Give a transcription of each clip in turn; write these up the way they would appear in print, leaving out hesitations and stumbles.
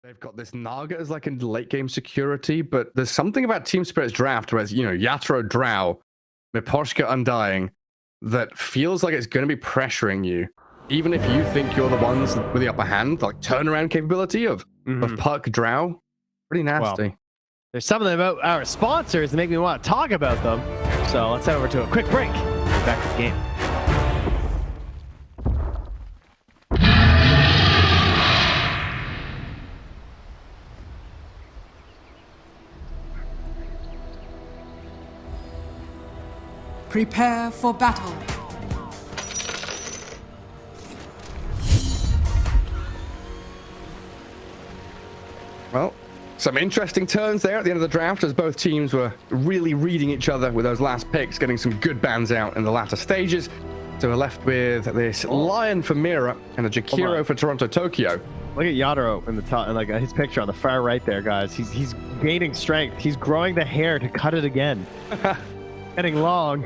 They've got this Naga as like a late game security, but there's something about Team Spirit's draft where it's, you know, Yatoro Drow, Miposhka Undying, that feels like it's going to be pressuring you. Even if you think you're the ones with the upper hand, like turnaround capability of Puck Drow, pretty nasty. Well, there's something about our sponsors that make me want to talk about them. So let's head over to a quick break. Back to the game. Prepare for battle. Well, some interesting turns there at the end of the draft as both teams were really reading each other with those last picks, getting some good bans out in the latter stages. So we're left with this Lion for Mira and a Jakiro for Toronto Tokyo. Look at Yatoro in the top, and like his picture on the far right there, guys. He's gaining strength. He's growing the hair to cut it again. Getting long.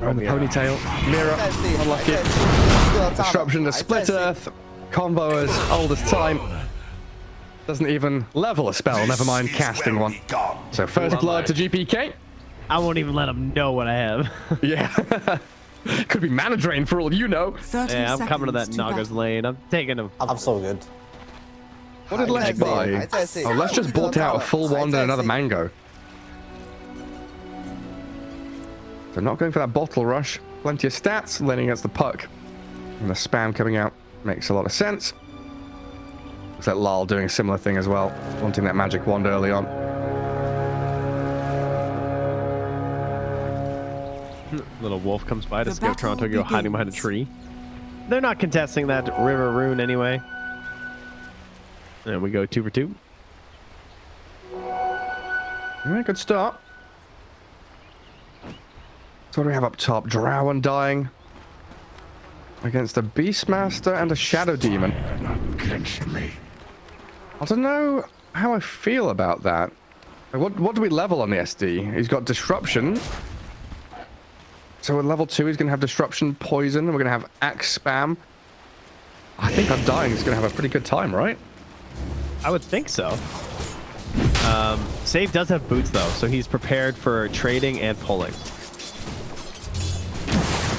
On the ponytail. Mira, unlucky. Disruption to Split Earth. Combo as old as time. Doesn't even level a spell, never mind casting one. So first blood to GPK. I won't even let him know what I have. Yeah. Could be mana drain for all you know. Yeah, I'm coming to that Naga's lane. I'm taking him. I'm so good. What did Lesh buy? Oh, Lesh just bought out a full wand and another mango. So not going for that bottle rush. Plenty of stats, laning against the puck. And the spam coming out makes a lot of sense. Looks like Larl doing a similar thing as well, wanting that magic wand early on. Little wolf comes by to scout Toronto, go hiding behind a tree. They're not contesting that river rune anyway. And we go 2 for 2. Alright, good start. So what do we have up top? Drow Undying against a Beastmaster and a Shadow Demon. I don't know how I feel about that. Like, what do we level on the SD? He's got Disruption. So at level 2, he's going to have Disruption, Poison, and we're going to have Axe Spam. I think Undying is going to have a pretty good time, right? I would think so. Save does have boots, though, so he's prepared for trading and pulling.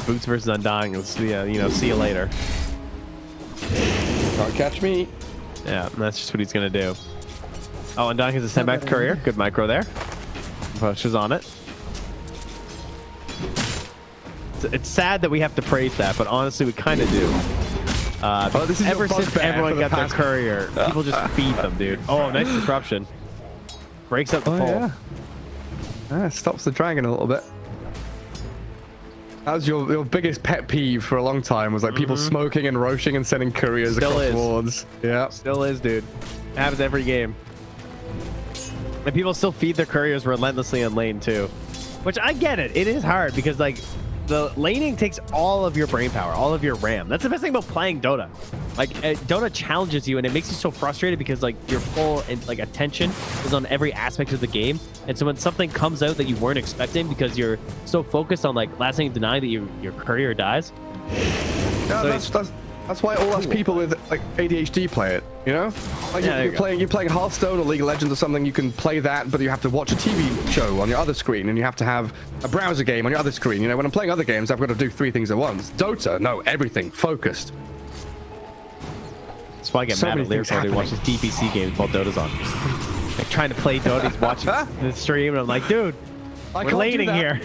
Boots versus Undying. Let's see, you know, see you later. Can't catch me. Yeah, that's just what he's going to do. Oh, Undying has a send back to courier. Good micro there. Pushes on it. It's sad that we have to praise that, but honestly, we kind of do. Ever since everyone got their courier, people just feed them, dude. Oh, nice disruption. Breaks up the pole. Yeah. Stops the dragon a little bit. That was your biggest pet peeve for a long time, was like people smoking and roaching and sending couriers across wards. Yeah. Still is, dude. It happens every game. And people still feed their couriers relentlessly in lane, too. Which, I get it. It is hard because, like, the laning takes all of your brain power, all of your RAM. That's the best thing about playing Dota. Like, Dota challenges you, and it makes you so frustrated because, like, your full attention is on every aspect of the game. And so when something comes out that you weren't expecting because you're so focused on, like, last thing denying that your courier dies. Yeah, so that's why all us people with like ADHD play it, you know? Like you're playing Hearthstone or League of Legends or something, you can play that, but you have to watch a TV show on your other screen, and you have to have a browser game on your other screen. You know, when I'm playing other games, I've got to do 3 things at once. Dota, no, everything, focused. That's why I get mad at Lyric when he watches DPC games while Dota's on. Like trying to play Dota, he's watching the stream, and I'm like, dude, we're laning here.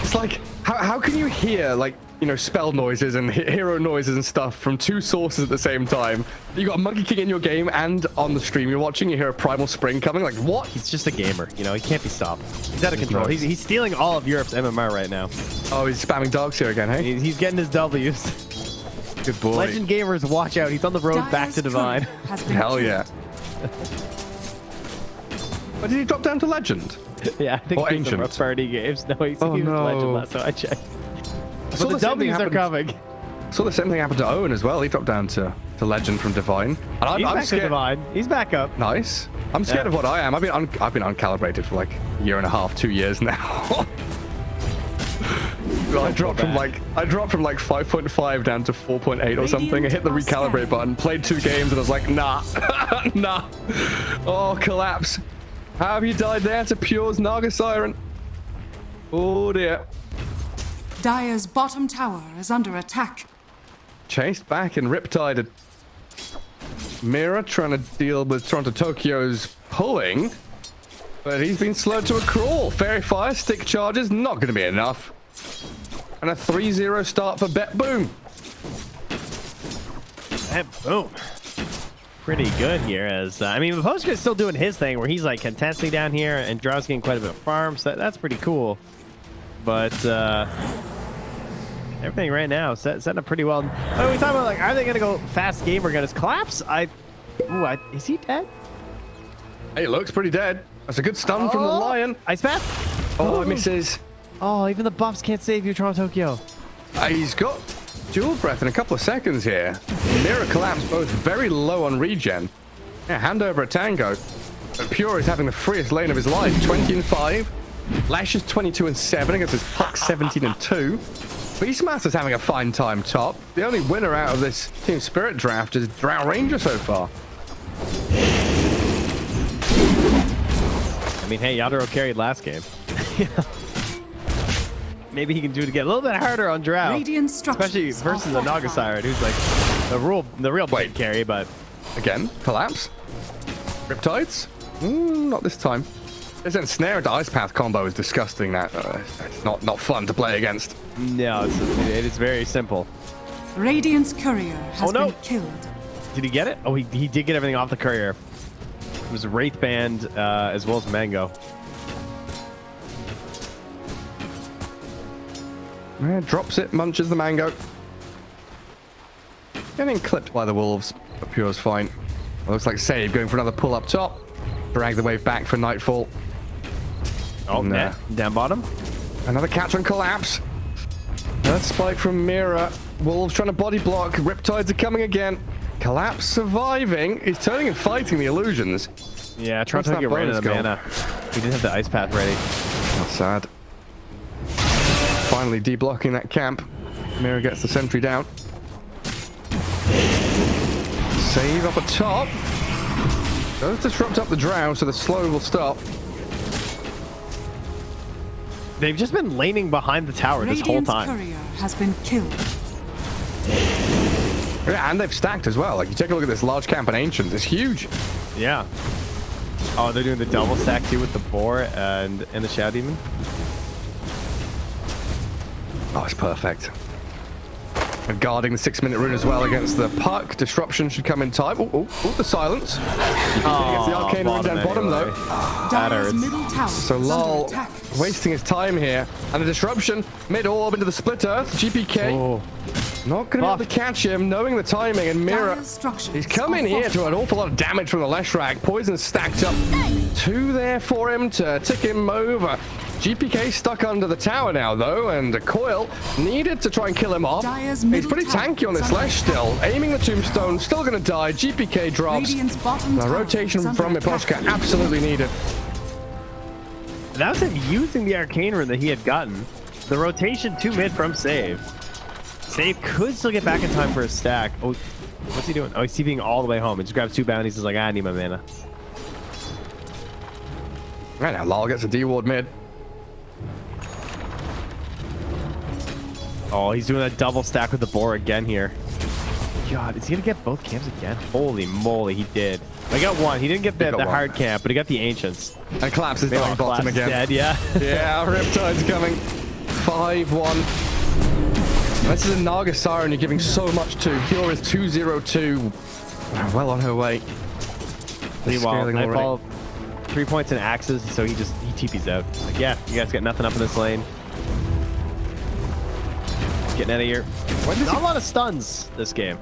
It's like, how can you hear, like, you know, spell noises and hero noises and stuff from 2 sources at the same time? You got a Monkey King in your game and on the stream you're watching, you hear a Primal Spring coming. Like, what? He's just a gamer, you know, he can't be stopped. He's out of control. He's stealing all of Europe's MMR right now. Oh, he's spamming dogs here again, hey? He's getting his W's. Good boy. Legend gamers, watch out. He's on the road back to Divine. Hell yeah. But did he drop down to Legend? Yeah, I think he's in Prosperity games. No, he was Legend last time I checked. But the W's are coming. Saw the same thing happen to Owen as well. He dropped down to Legend from Divine. And I'm back scared. to Divine. He's back up. Nice. I'm scared of what I am. I've been uncalibrated for like a year and a half, 2 years now. I dropped from like 5.5 down to 4.8 or something. I hit the recalibrate button, played 2 games, and I was like, nah, nah. Oh, collapse. How have you died there to Pure's Naga Siren? Oh dear. Dire's bottom tower is under attack. Chased back and riptided. Mira trying to deal with Toronto Tokyo's pulling, but he's been slowed to a crawl. Fairy Fire, stick charges, not going to be enough. And a 3-0 start for Betboom. Betboom. Pretty good here, as I mean, Miposhka is still doing his thing where he's like contesting down here, and Drow's getting quite a bit of farm, so that's pretty cool. But everything right now setting up pretty well. Oh, we talking about like, are they gonna go fast game or gonna collapse? Is he dead? Hey, looks pretty dead. That's a good stun from the Lion. Ice Path. Oh, it misses. Oh, even the buffs can't save you, Toronto Tokyo. He's got dual breath in a couple of seconds here. Mira collapsed both very low on regen. Yeah, hand over a tango. But Pure is having the freest lane of his life. 20 and 5. Lash is 22 and 7 against his Puck 17 and 2. Beastmaster's having a fine time top. The only winner out of this Team Spirit draft is Drow Ranger so far. I mean, hey, Yatoro carried last game. Maybe he can do it again. A little bit harder on Drow. Especially versus the Naga Siren, who's like the real blade carry, but... Again, collapse. Riptides? Not this time. This ensnare into Ice Path combo is disgusting. That it's not fun to play against. No, it is very simple. Radiant's courier has been killed. Did he get it? Oh, he did get everything off the courier. It was Wraith Band as well as Mango. Yeah, drops it, munches the mango. Getting clipped by the wolves, but Pure's fine. It looks like Save going for another pull up top. Drag the wave back for Nightfall. Oh, and, down bottom. Another catch on collapse. Another spike from Mira. Wolves trying to body block. Riptides are coming again. Collapse surviving. He's turning and fighting the illusions. Yeah, trying to get rid of the mana. He didn't have the Ice Path ready. That's sad. Finally deblocking that camp. Mira gets the sentry down. Save up atop. Does disrupt up the Drow, so the slow will stop. They've just been laning behind the tower this whole time. Courier has been killed. Yeah, and they've stacked as well. Like, you take a look at this large camp and Ancients, it's huge. Yeah. Oh, they're doing the double stack too with the Boar and the Shadow Demon. Oh, it's perfect. And guarding the 6-minute rune as well against the Puck. Disruption should come in time. Oh, the silence. It's the arcane rune down bottom though. That hurts. So Larl wasting his time here. And a disruption mid-orb into the split earth. GPK. Not going to be able to catch him, knowing the timing. And Mira, he's coming here to an awful lot of damage from the Leshrac. Poison stacked up. 2 there for him to tick him over. GPK stuck under the tower now, though, and a coil needed to try and kill him off. He's pretty tanky on this Lesh still. Aiming the tombstone, still going to die. GPK drops. The rotation from Miposhka absolutely needed. That was him using the arcane rune that he had gotten. The rotation to mid from Save. Save could still get back in time for a stack. Oh, what's he doing? Oh, he's TPing all the way home. He just grabs 2 bounties. He's like, I need my mana. Right now, Larl gets a D-ward mid. Oh, he's doing a double stack with the Boar again here. God, is he gonna get both camps again? Holy moly, he did. I got one. He didn't get the hard camp, but he got the Ancients. And Collapse is dying bottom again. Dead, yeah. Yeah, Riptide's coming. 5-1. This is a Naga Siren you're giving so much to. Cure is 2-0-2. Well on her way. Meanwhile, Nightfall 3 points in axes, so he TP's out. Like, yeah, you guys got nothing up in this lane. Getting out of here. Not a lot of stuns this game.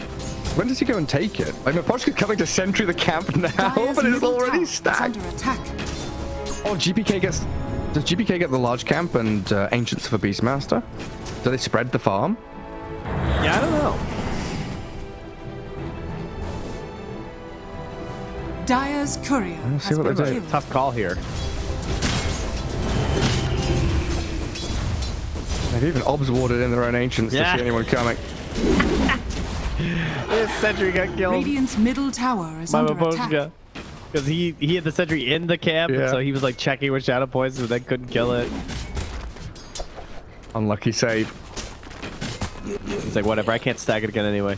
When does he go and take it? Like, Miposhka's coming to sentry the camp now, but it's already stacked. Oh, GPK gets... Does GPK get the large camp and Ancients for Beastmaster? Do they spread the farm? Yeah, I don't know. Dire's courier has been killed. Tough call here. They They've even obs warded in their own ancients to see anyone coming. His sentry got killed. Radiant's middle tower is by under Miposhka. attack. Because he had the sentry in the camp, and so he was like checking with shadow points, but then couldn't kill it. Unlucky save. He's like, whatever, I can't stack it again anyway.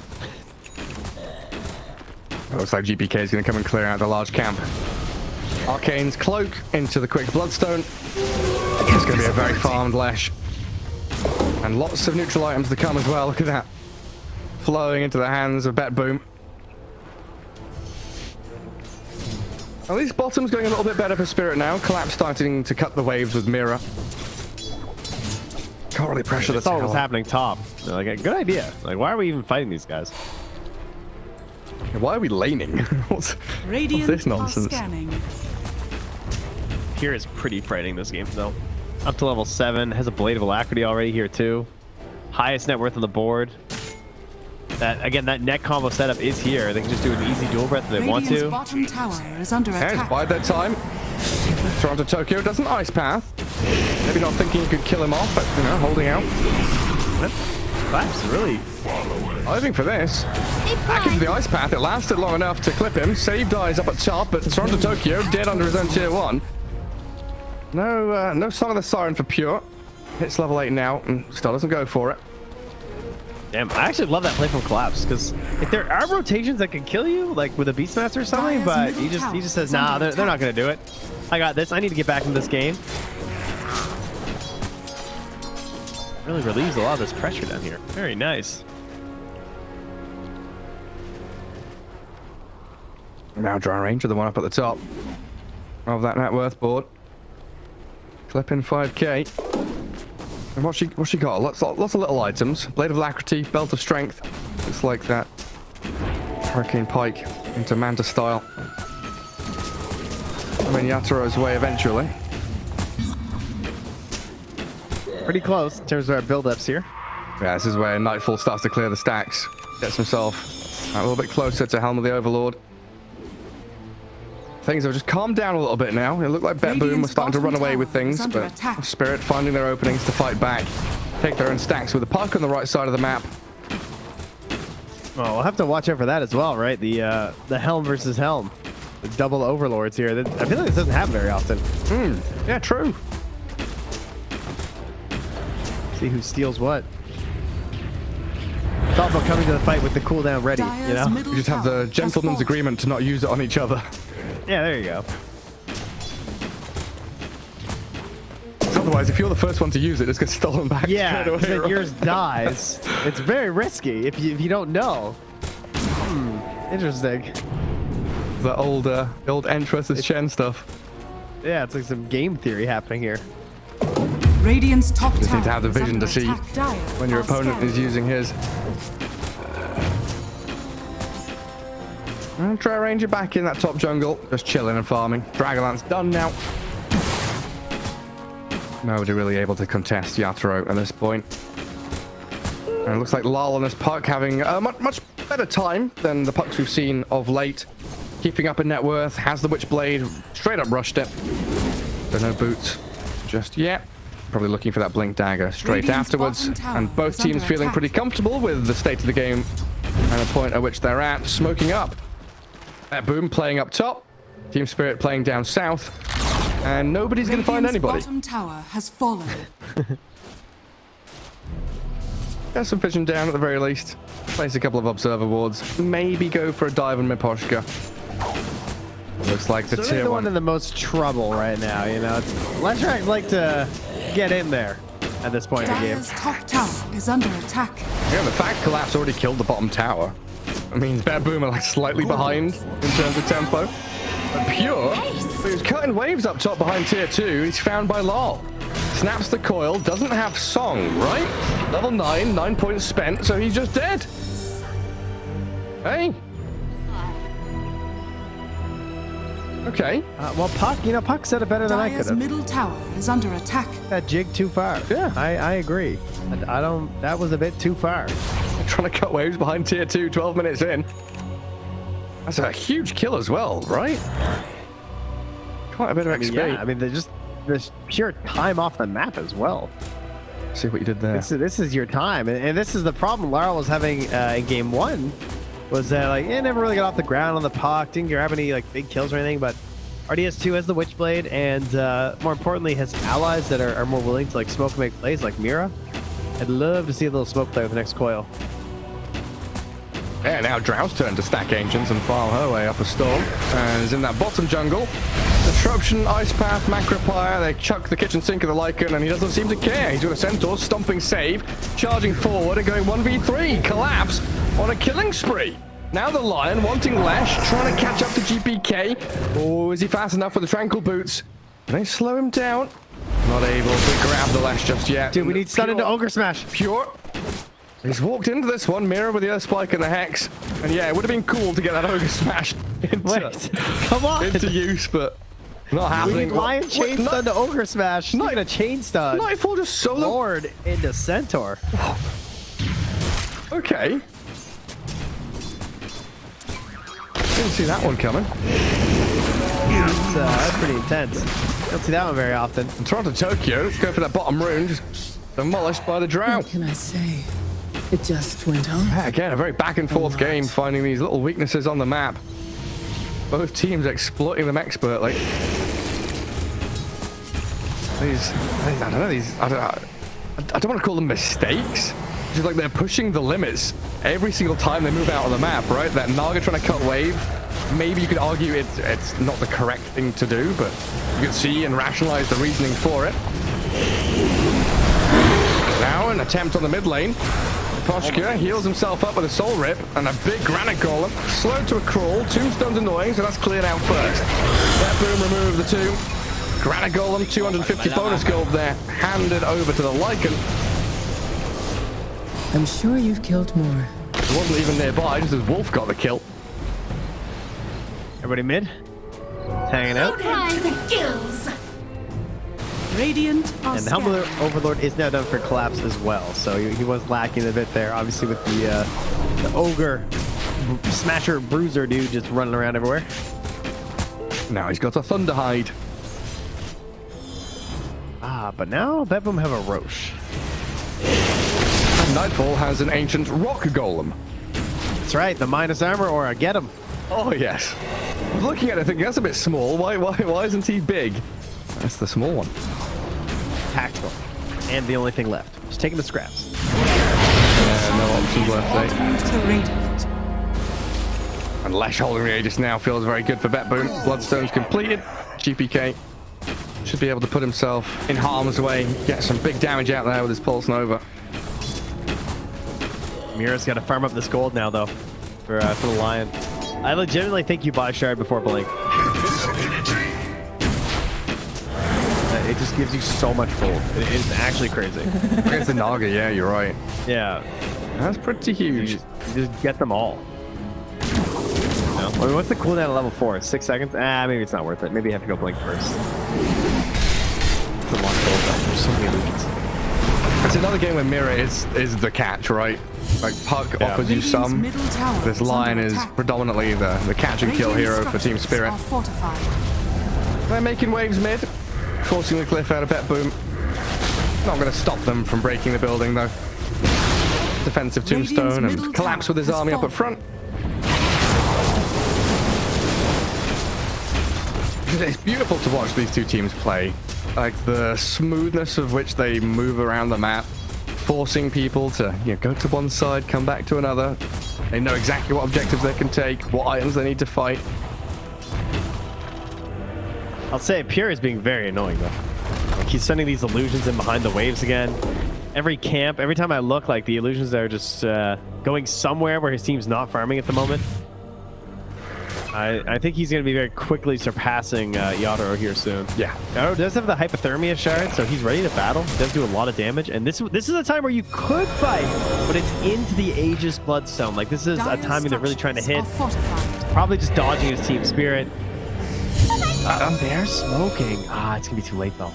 Looks like GPK is going to come and clear out the large camp. Arcane's cloak into the quick bloodstone. It's going to be a very farmed Lesh. And lots of neutral items to come as well. Look at that. Flowing into the hands of Betboom. At least bottom's going a little bit better for Spirit now. Collapse starting to cut the waves with Mira. Can't really pressure the tower. That's all was happening top. They're like, a good idea. Like, why are we even fighting these guys? Why are we laning? what's this nonsense? Here is pretty frightening this game though. Up to level 7, has a Blade of Alacrity already here too. Highest net worth on the board. That again, that net combo setup is here. They can just do an easy dual breath if they want to. Bottom tower is under attack. Bide their time. Toronto Tokyo doesn't ice path. Maybe not thinking you could kill him off, but you know, holding out. That's really Diving for this. Back into the ice path. It lasted long enough to clip him. Save dies up at top, but Toronto Tokyo dead under his own tier 1. No Song of the Siren for Pure. Hits level 8 now and still doesn't go for it. damn. I actually love that play from Collapse because if there are rotations that can kill you, like with a Beastmaster or something, but he just says, nah, they're not gonna do it. I got this. I need to get back in this game. Really relieves a lot of this pressure down here. Very nice. Now Drow Ranger, the one up at the top of that net worth board. Clipping 5k. And what's she got? Lots of little items. Blade of Alacrity, Belt of Strength. It's like that. Hurricane Pike into Manta style. I mean, Yatoro's way eventually. Pretty close in terms of our build-ups here. Yeah, this is where Nightfall starts to clear the stacks. Gets himself a little bit closer to Helm of the Overlord. Things have just calmed down a little bit now. It looked like Betboom was starting to run away with things, but Spirit finding their openings to fight back. Take their own stacks with a puck on the right side of the map. Well, we'll have to watch out for that as well, right? The Helm versus Helm. The double Overlords here. I feel like this doesn't happen very often. Yeah, true. See who steals what. It's all about coming to the fight with the cooldown ready, you know? You just have the gentleman's agreement to not use it on each other. Yeah, there you go. Otherwise, if you're the first one to use it, it's gets stolen back. Yeah, straight away, right? yours dies. It's very risky if you don't know. Interesting. The old Ent versus Chen stuff. Yeah, it's like some game theory happening here. Radiant's top tower. You just need to have the vision to see when your opponent is using his. And Drow Ranger back in that top jungle, just chilling and farming. Dragonlance done now. Nobody really able to contest Yatoro at this point. And it looks like Larl and his puck having a much better time than the pucks we've seen of late. Keeping up in net worth, has the Witchblade, straight up rushed it. So no boots just yet. Probably looking for that Blink Dagger straight afterwards. And both teams feeling pretty comfortable with the state of the game and the point at which they're at. Smoking up. Betboom playing up top. Team Spirit playing down south. And nobody's going to find anybody. Bottom tower has fallen. Got some vision down at the very least. Place a couple of observer wards. Maybe go for a dive on Miposhka. Looks like the so tier the 1 in the most trouble right now, you know. Lestrax like to get in there at this point in the game. Dire's top tower is under attack. Yeah, the fact Collapse already killed the bottom tower. I mean, Betboom are like slightly behind in terms of tempo. But Pure, who's cutting waves up top behind tier 2, he's found by Larl. Snaps the coil, doesn't have Song, right? Level 9, 9 points spent, so he's just dead. Hey. Okay. Well, Puck said it better than I could Dire's have. middle tower is under attack. That jig too far. Yeah. I agree. I don't. That was a bit too far. Trying to cut waves behind tier 2, 12 minutes in. That's a huge kill as well, right? Quite a bit of XP. Yeah, I mean, they're just there's pure time off the map as well. See what you did there. This is your time, and this is the problem Larl was having in game 1. Was that like it never really got off the ground on the puck, didn't grab any like big kills or anything, but RDS2 has the Witchblade, and more importantly, has allies that are more willing to like smoke and make plays, like Mira. I'd love to see a little smoke play with the next coil. Yeah, now Drow's turn to stack Ancients and file her way up a storm. And is in that bottom jungle. Disruption, Ice Path, Macropire. They chuck the kitchen sink of the Lycan, and he doesn't seem to care. He's got a Centaur, stomping save, charging forward and going 1v3. Collapse on a killing spree. Now the Lion wanting Lash, trying to catch up to GPK. Oh, is he fast enough with the Tranquil Boots? They slow him down. Not able to grab the Lash just yet. Dude, we need stun into Ogre Smash. Pure. He's walked into this one, Mira with the Earth Spike and the Hex. And yeah, it would have been cool to get that Ogre Smash into use, but not happening. We need Lion chain stun to Ogre Smash. Not gonna chain stun. Nightfall just solo. Lord into Centaur. Okay. Didn't see that one coming. That's pretty intense. Don't see that one very often. And Toronto Tokyo, go for that bottom rune, just demolished by the Drow. What can I say? It just went on. Yeah, again, a very back and forth game, finding these little weaknesses on the map. Both teams exploiting them expertly. I don't want to call them mistakes. Just like they're pushing the limits every single time they move out on the map, right? That Naga trying to cut wave, maybe you could argue it's not the correct thing to do, but you can see and rationalize the reasoning for it. Now an attempt on the mid lane. Miposhka heals himself up with a Soul Rip and a big Granite Golem. Slow to a crawl. Tombstone's annoying, so that's cleared out first. Betboom remove the tomb. Granite Golem, 250 bonus gold there. Handed over to the Lycan. I'm sure you've killed more. It wasn't even nearby, just as Wolf got the kill. Everybody mid? Hanging out. Radiant are And the Humble Overlord is now done for Collapse as well, so he was lacking a bit there, obviously with the Ogre Smasher Bruiser dude just running around everywhere. Now he's got a Thunderhide. But now Betboom have a Roche. And Nightfall has an Ancient Rock Golem. That's right, the minus armor aura, get him. Oh yes. I was looking at it thinking that's a bit small. Why isn't he big? That's the small one. Tactical. And the only thing left. Just taking the scraps. Yeah, no options left, eh? to Radiant. And Lash holding the Aegis now feels very good for Betboom. Bloodstone's completed. GPK should be able to put himself in harm's way, get some big damage out there with his Pulse Nova. Mira's got to farm up this gold now, though, for the Lion. I legitimately think you buy Shard before Blink. It just gives you so much gold. It's actually crazy. Against the Naga, yeah, you're right. Yeah. That's pretty huge. You just get them all. No? I mean, what's the cooldown at level 4? 6 seconds? Maybe it's not worth it. Maybe you have to go Blink first. It's a lot of gold, though. There's so many illusions. It's another game where Mira is the catch, right? Like Puck offers you some. This Lion is predominantly the catch and kill hero for Team Spirit. They're making waves mid, forcing the cliff out of Betboom. Not going to stop them from breaking the building though. Defensive Tombstone and Collapse with his army up at front. It's beautiful to watch these two teams play. Like the smoothness of which they move around the map, forcing people to go to one side, come back to another. They know exactly what objectives they can take, what items they need to fight. I'll say Pure is being very annoying though. Like he's sending these illusions in behind the waves again. Every camp, every time I look, like the illusions are just going somewhere where his team's not farming at the moment. I think he's going to be very quickly surpassing Yatoro here soon. Yeah. Yatoro does have the hypothermia shard, so he's ready to battle. He does do a lot of damage, and this is a time where you could fight, but it's into the Aegis Bloodstone. Like this is a timing they're really trying to hit. Probably just dodging his Team Spirit. They're smoking. It's going to be too late though.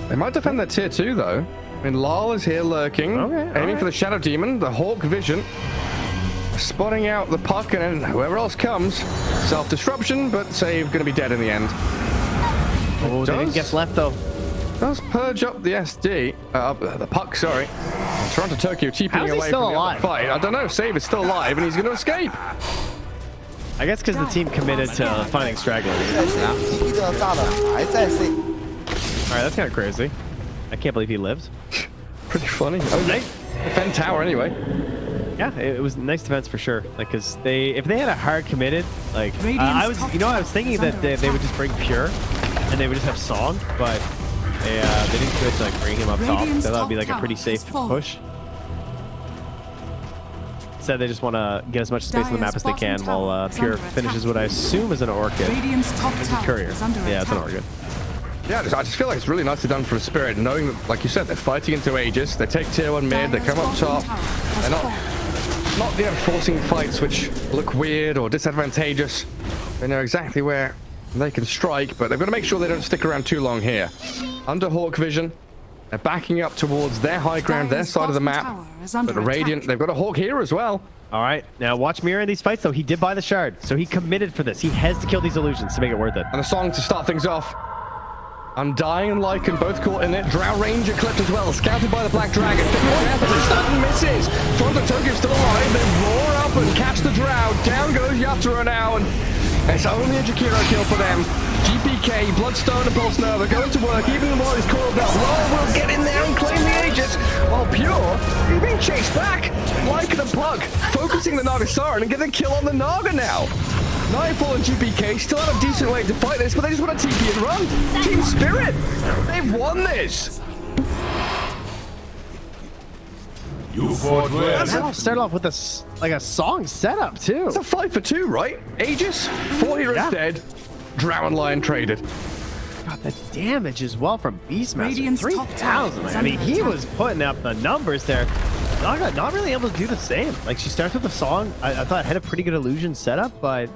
They might defend that tier 2 though. I mean, Larl is here lurking, aiming for the Shadow Demon, the Hawk Vision. Spotting out the Puck and then whoever else comes. Self-disruption, but save going to be dead in the end. Oh, they didn't get left though. Does purge up the SD, the puck, sorry. Toronto Tokyo TPing away from the other fight. I don't know, Save is still alive and he's going to escape. I guess because the team committed to finding stragglers. Alright, that's kind of crazy. I can't believe he lived. Pretty funny. Oh, nice. Defend tower anyway. Yeah, it was nice defense for sure. Like, cause if they had a hard committed, like I was thinking that they would just bring Pure, and they would just have Song, but they didn't commit to like bring him up top. So that would be like a pretty safe push. Instead, they just want to get as much space on the map as they can while Pure finishes what I assume is an Orchid. It's a Courier. Yeah, it's an Orchid. Yeah, I just feel like it's really nicely done for Spirit, knowing that, like you said, they're fighting into Aegis. They take tier 1 mid, they come up top. They're not forcing fights which look weird or disadvantageous. They know exactly where they can strike, but they've got to make sure they don't stick around too long here. Under Hawk Vision, they're backing up towards their high ground, their side of the map. But the Radiant, they've got a Hawk here as well. All right, now watch Mira in these fights, though. He did buy the shard, so he committed for this. He has to kill these illusions to make it worth it. And the Song to start things off. Undying and Lycan both caught in it. Drow Ranger clipped as well, scouted by the Black Dragon. Sudden misses. Toronto Tokyo still alive. They roar up and catch the Drow. Down goes Yatoro now, and it's only a Jakiro kill for them. GPK, Bloodstone, and Pulse Nova going to work, even while he's called up. Larl will get in there and claim the Aegis, while Pure, he's being chased back. Lycan and Pug focusing the Naga Siren and getting a kill on the Naga now. Nightfall and GPK still have a decent way to fight this, but they just want to TP and run. Team Spirit, they've won this. You fought well. Started off with a Song setup too. It's a 5 for 2, right? Aegis, 4 heroes dead. Drow and Lion traded. God, the damage as well from Beastmaster. 3,000. I mean, he was putting up the numbers there. Naga not really able to do the same. Like, she starts with the Song. I thought had a pretty good illusion setup, but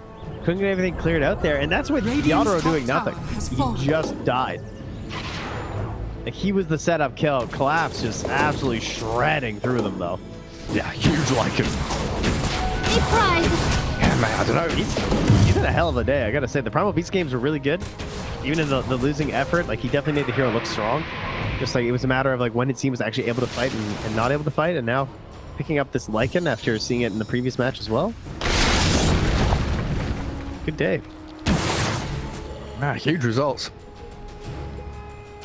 couldn't get everything cleared out there. And that's with Yatoro doing nothing. He just died. Like, he was the setup kill. Collapse just absolutely shredding through them, though. Yeah, huge Lycan. Yeah, man, I don't know. He's had a hell of a day, I gotta say. The Primal Beast games were really good. Even in the losing effort, like, he definitely made the hero look strong. Just like, it was a matter of like when his team was actually able to fight and not able to fight, and now picking up this Lycan after seeing it in the previous match as well. Good day. Man, huge results.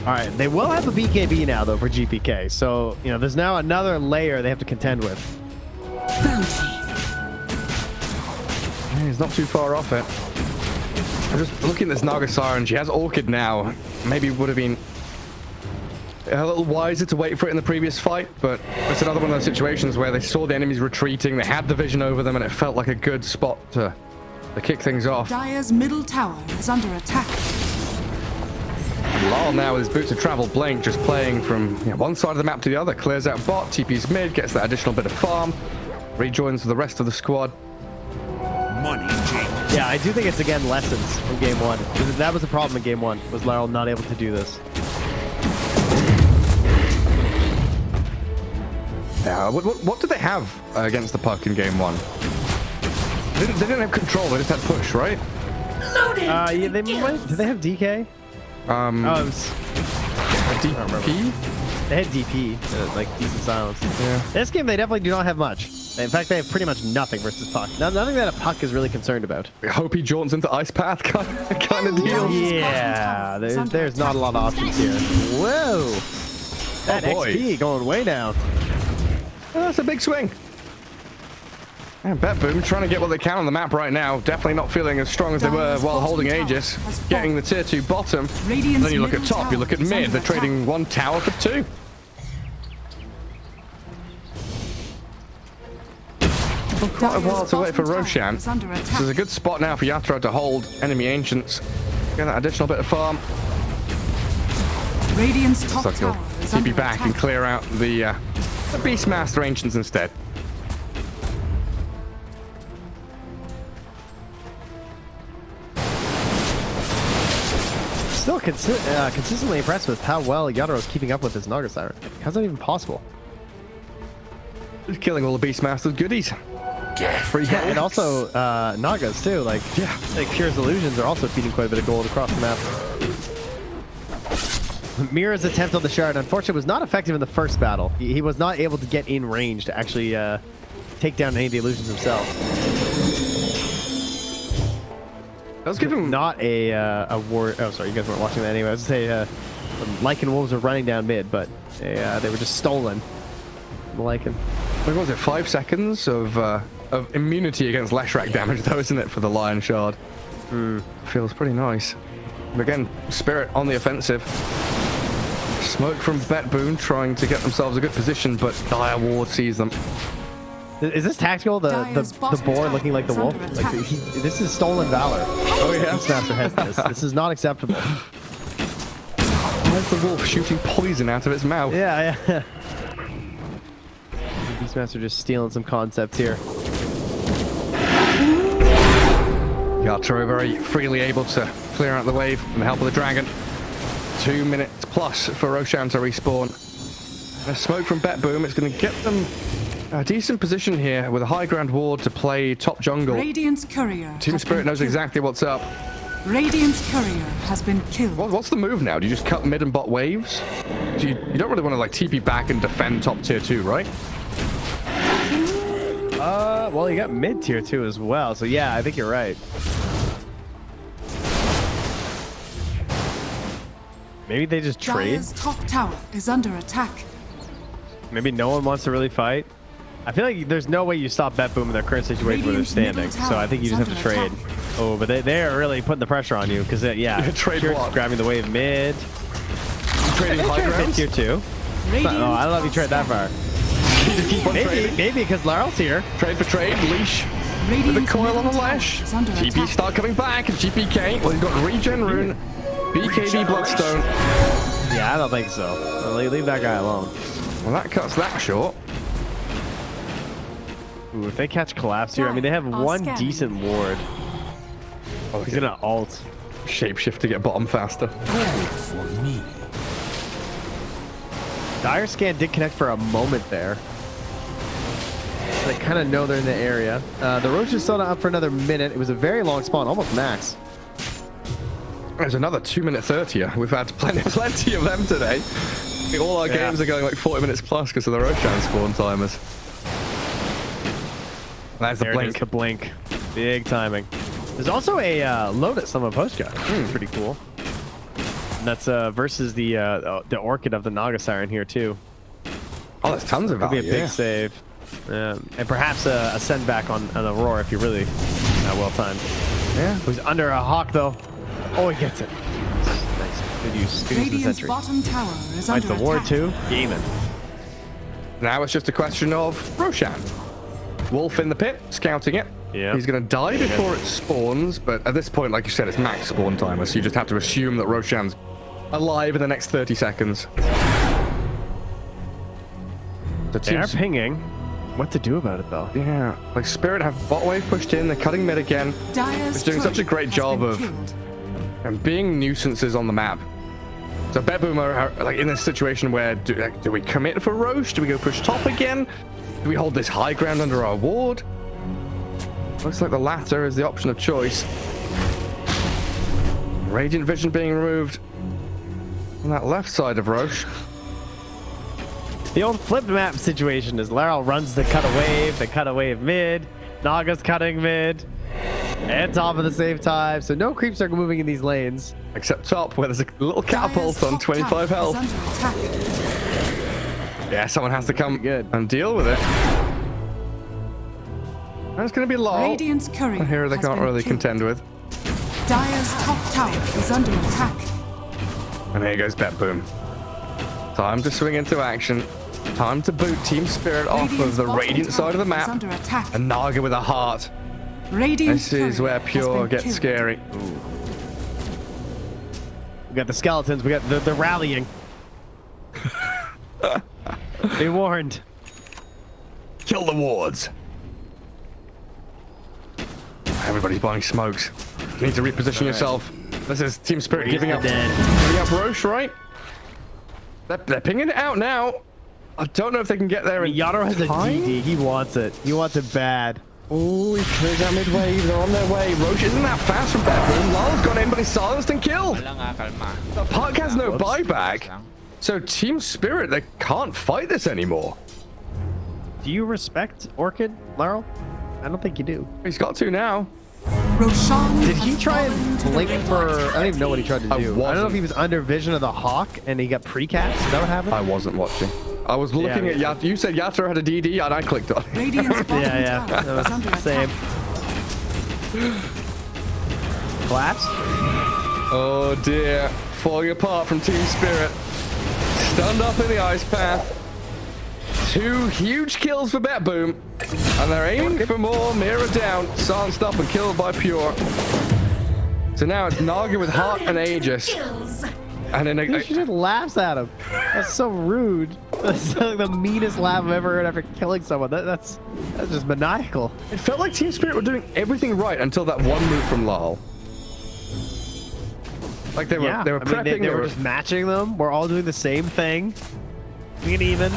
All right, they will have a BKB now, though, for GPK. So, you know, there's now another layer they have to contend with. He's not too far off it. I'm just looking at this Naga Siren. She has Orchid now. Maybe would have been a little wiser to wait for it in the previous fight, but it's another one of those situations where they saw the enemies retreating, they had the vision over them, and it felt like a good spot to kick things off. Dire's middle tower is under attack. Larl now with his Boots of Travel Blink, just playing from one side of the map to the other, clears out bot, TP's mid, gets that additional bit of farm, rejoins the rest of the squad. Money changes. Yeah, I do think it's, again, lessons from game one. That was the problem in game one, was Larl not able to do this. Yeah, what did they have against the puck in game one? They didn't have control, they just had push, right? Yeah, they might. Did they have DK? Oh, it was DP? They had DP, like decent silence. Yeah. This game, they definitely do not have much. In fact, they have pretty much nothing versus puck. Nothing that a puck is really concerned about. I hope he jaunts into Ice Path kind of deal. Yeah, there's not a lot of options here. Whoa! That XP going way down. Oh, that's a big swing. And Betboom trying to get what they can on the map right now. Definitely not feeling as strong as they were while holding Aegis. Getting the tier 2 bottom. And then you look at top, you look at mid. They're trading 1 tower for 2. Quite a while to wait for Roshan. This is a good spot now for Yatoro to hold enemy ancients. Get that additional bit of farm. Radiant's top Looks like tower he'll is under TP back and attack. clear out the Beastmaster ancients instead. Still consistently impressed with how well Yatoro is keeping up with his Naga Siren. How's that even possible? Just killing all the Beastmasters goodies. Free Yeah, and also Nagas too. Like, Pure's illusions are also feeding quite a bit of gold across the map. Mira's attempt on the shard, unfortunately, was not effective in the first battle. He was not able to get in range to actually take down any of the illusions himself. Does give him not a war. Oh, sorry, you guys weren't watching that anyway. I was going to say Lycan wolves are running down mid, but they were just stolen. Lycan. What was it? 5 seconds of immunity against Leshrac damage, though, isn't it, for the Lion Shard? Feels pretty nice. But again, Spirit on the offensive. Smoke from Betboom trying to get themselves a good position, but Dire Ward sees them. Is this tactical? The boar looking like the wolf? Like this is stolen valor. Oh yeah, Beastmaster has this. This is not acceptable. Where's the wolf shooting poison out of its mouth? Yeah. Beastmaster just stealing some concepts here. Yatoro very freely able to clear out the wave with the help of the dragon. 2 minutes plus for Roshan to respawn. A smoke from Betboom. It's going to get them a decent position here with a high ground ward to play top jungle. Radiant's courier. Team Spirit knows exactly what's up. Radiant's courier has been killed. What's the move now? Do you just cut mid and bot waves? You don't really want to like TP back and defend top tier 2, right? Well, you got mid tier 2 as well, so yeah, I think you're right. Maybe they just trade. Dire's top tower is under attack. Maybe no one wants to really fight. I feel like there's no way you stop Betboom in their current situation where they're standing. So I think you just have to trade. Oh, but they are really putting the pressure on you because yeah, trade Spirit's grabbing the wave mid. Trading high ground tier 2. Oh, I love you trade that far. Maybe because Larl's here. Trade for trade, leash. With the coil on the lash. GP start coming back. GPK. Well, you've got regen rune. BKB Bloodstone. Yeah, I don't think so. Leave that guy alone. Well, that cuts that short. Ooh, if they catch collapse here, I mean, they have one decent ward. Oh, he's gonna ult. Shapeshift to get bottom faster. For me. Dire Scan did connect for a moment there. So they kind of know they're in the area. The Roach is still not up for another minute. It was a very long spawn, almost max. There's another 2-minute 30er. We've had plenty of them today. All our games are going like 40 minutes plus because of the Roshan spawn timers. There's the blink. The blink. Big timing. There's also a Lotus on Miposhka. Pretty cool. And that's versus the Orchid of the Naga Siren here too. Oh, there's tons of value. Could be a big save. And perhaps a send back on Aurora if you really well timed. Yeah. Who's under a hawk though. Oh, he gets it. Nice. Good use. Good use of the Radiant's sentry. bottom tower is Finds under the ward attack. too. Gaming. Now it's just a question of Roshan. Wolf in the pit, scouting it. Yeah. He's going to die before it spawns, but at this point, like you said, it's max spawn timer, so you just have to assume that Roshan's alive in the next 30 seconds. They are pinging. What to do about it though? Yeah, like Spirit have bot wave pushed in, they're cutting mid again. It's doing such a great job of being nuisances on the map. So Betboom are like in this situation where do we commit for Roche? Do we go push top again? Do we hold this high ground under our ward? Looks like the latter is the option of choice. Radiant Vision being removed on that left side of Roche. The old flip map situation is Larl runs the cut a wave mid, Naga's cutting mid, and top at the same time. So no creeps are moving in these lanes. Except top, where there's a little catapult on 25 health. Yeah, someone has to come and deal with it. That's going to be Larl. Radiant's courier Here they can't really contend with. Dire's top tower is under attack. And here goes Betboom. Time to swing into action. Time to boot Team Spirit off of the Radiant side of the map. And Naga with a heart. This is where Pure gets scary. We got the skeletons. We got the rallying. They warned. Kill the wards. Everybody's buying smokes. You need to reposition yourself. This is Team Spirit giving up Roche, right? They're pinging it out now. I don't know if they can get there in Yatoro has a DD. He wants it. He wants it bad. Oh, he clears out mid-wave. They're on their way. Roche isn't that fast from Betboom. Larl's gone in, but he's silenced and killed. The puck has no buyback. So Team Spirit, they can't fight this anymore. Do you respect Orchid, Larl? I don't think you do. He's got to now. Roshan Did he has try fallen and to the blink river. for... I don't even know what he tried to do. I don't know wasn't. if he was under vision of the Hawk and he got precast. Is that what happened? I wasn't watching. I was looking Yeah, at Yatoro. You said Yatoro had a DD, and I clicked on it. Radiant's bottom Yeah, tower that is under was same. attack. Collapse? Oh dear. Falling apart from Team Spirit. Stunned up in the ice path. 2 huge kills for Betboom. And they're aiming for more. Mira down. Silenced up and killed by Pure. So now it's Naga with Heart and Aegis. And then She just laughs at him. That's so rude. That's like the meanest laugh I've ever heard after killing someone. That's just maniacal. it felt like Team Spirit were doing everything right until that one move from Larl. Like they were Yeah, prepping. they were just matching them. We're all doing the same thing. Being even.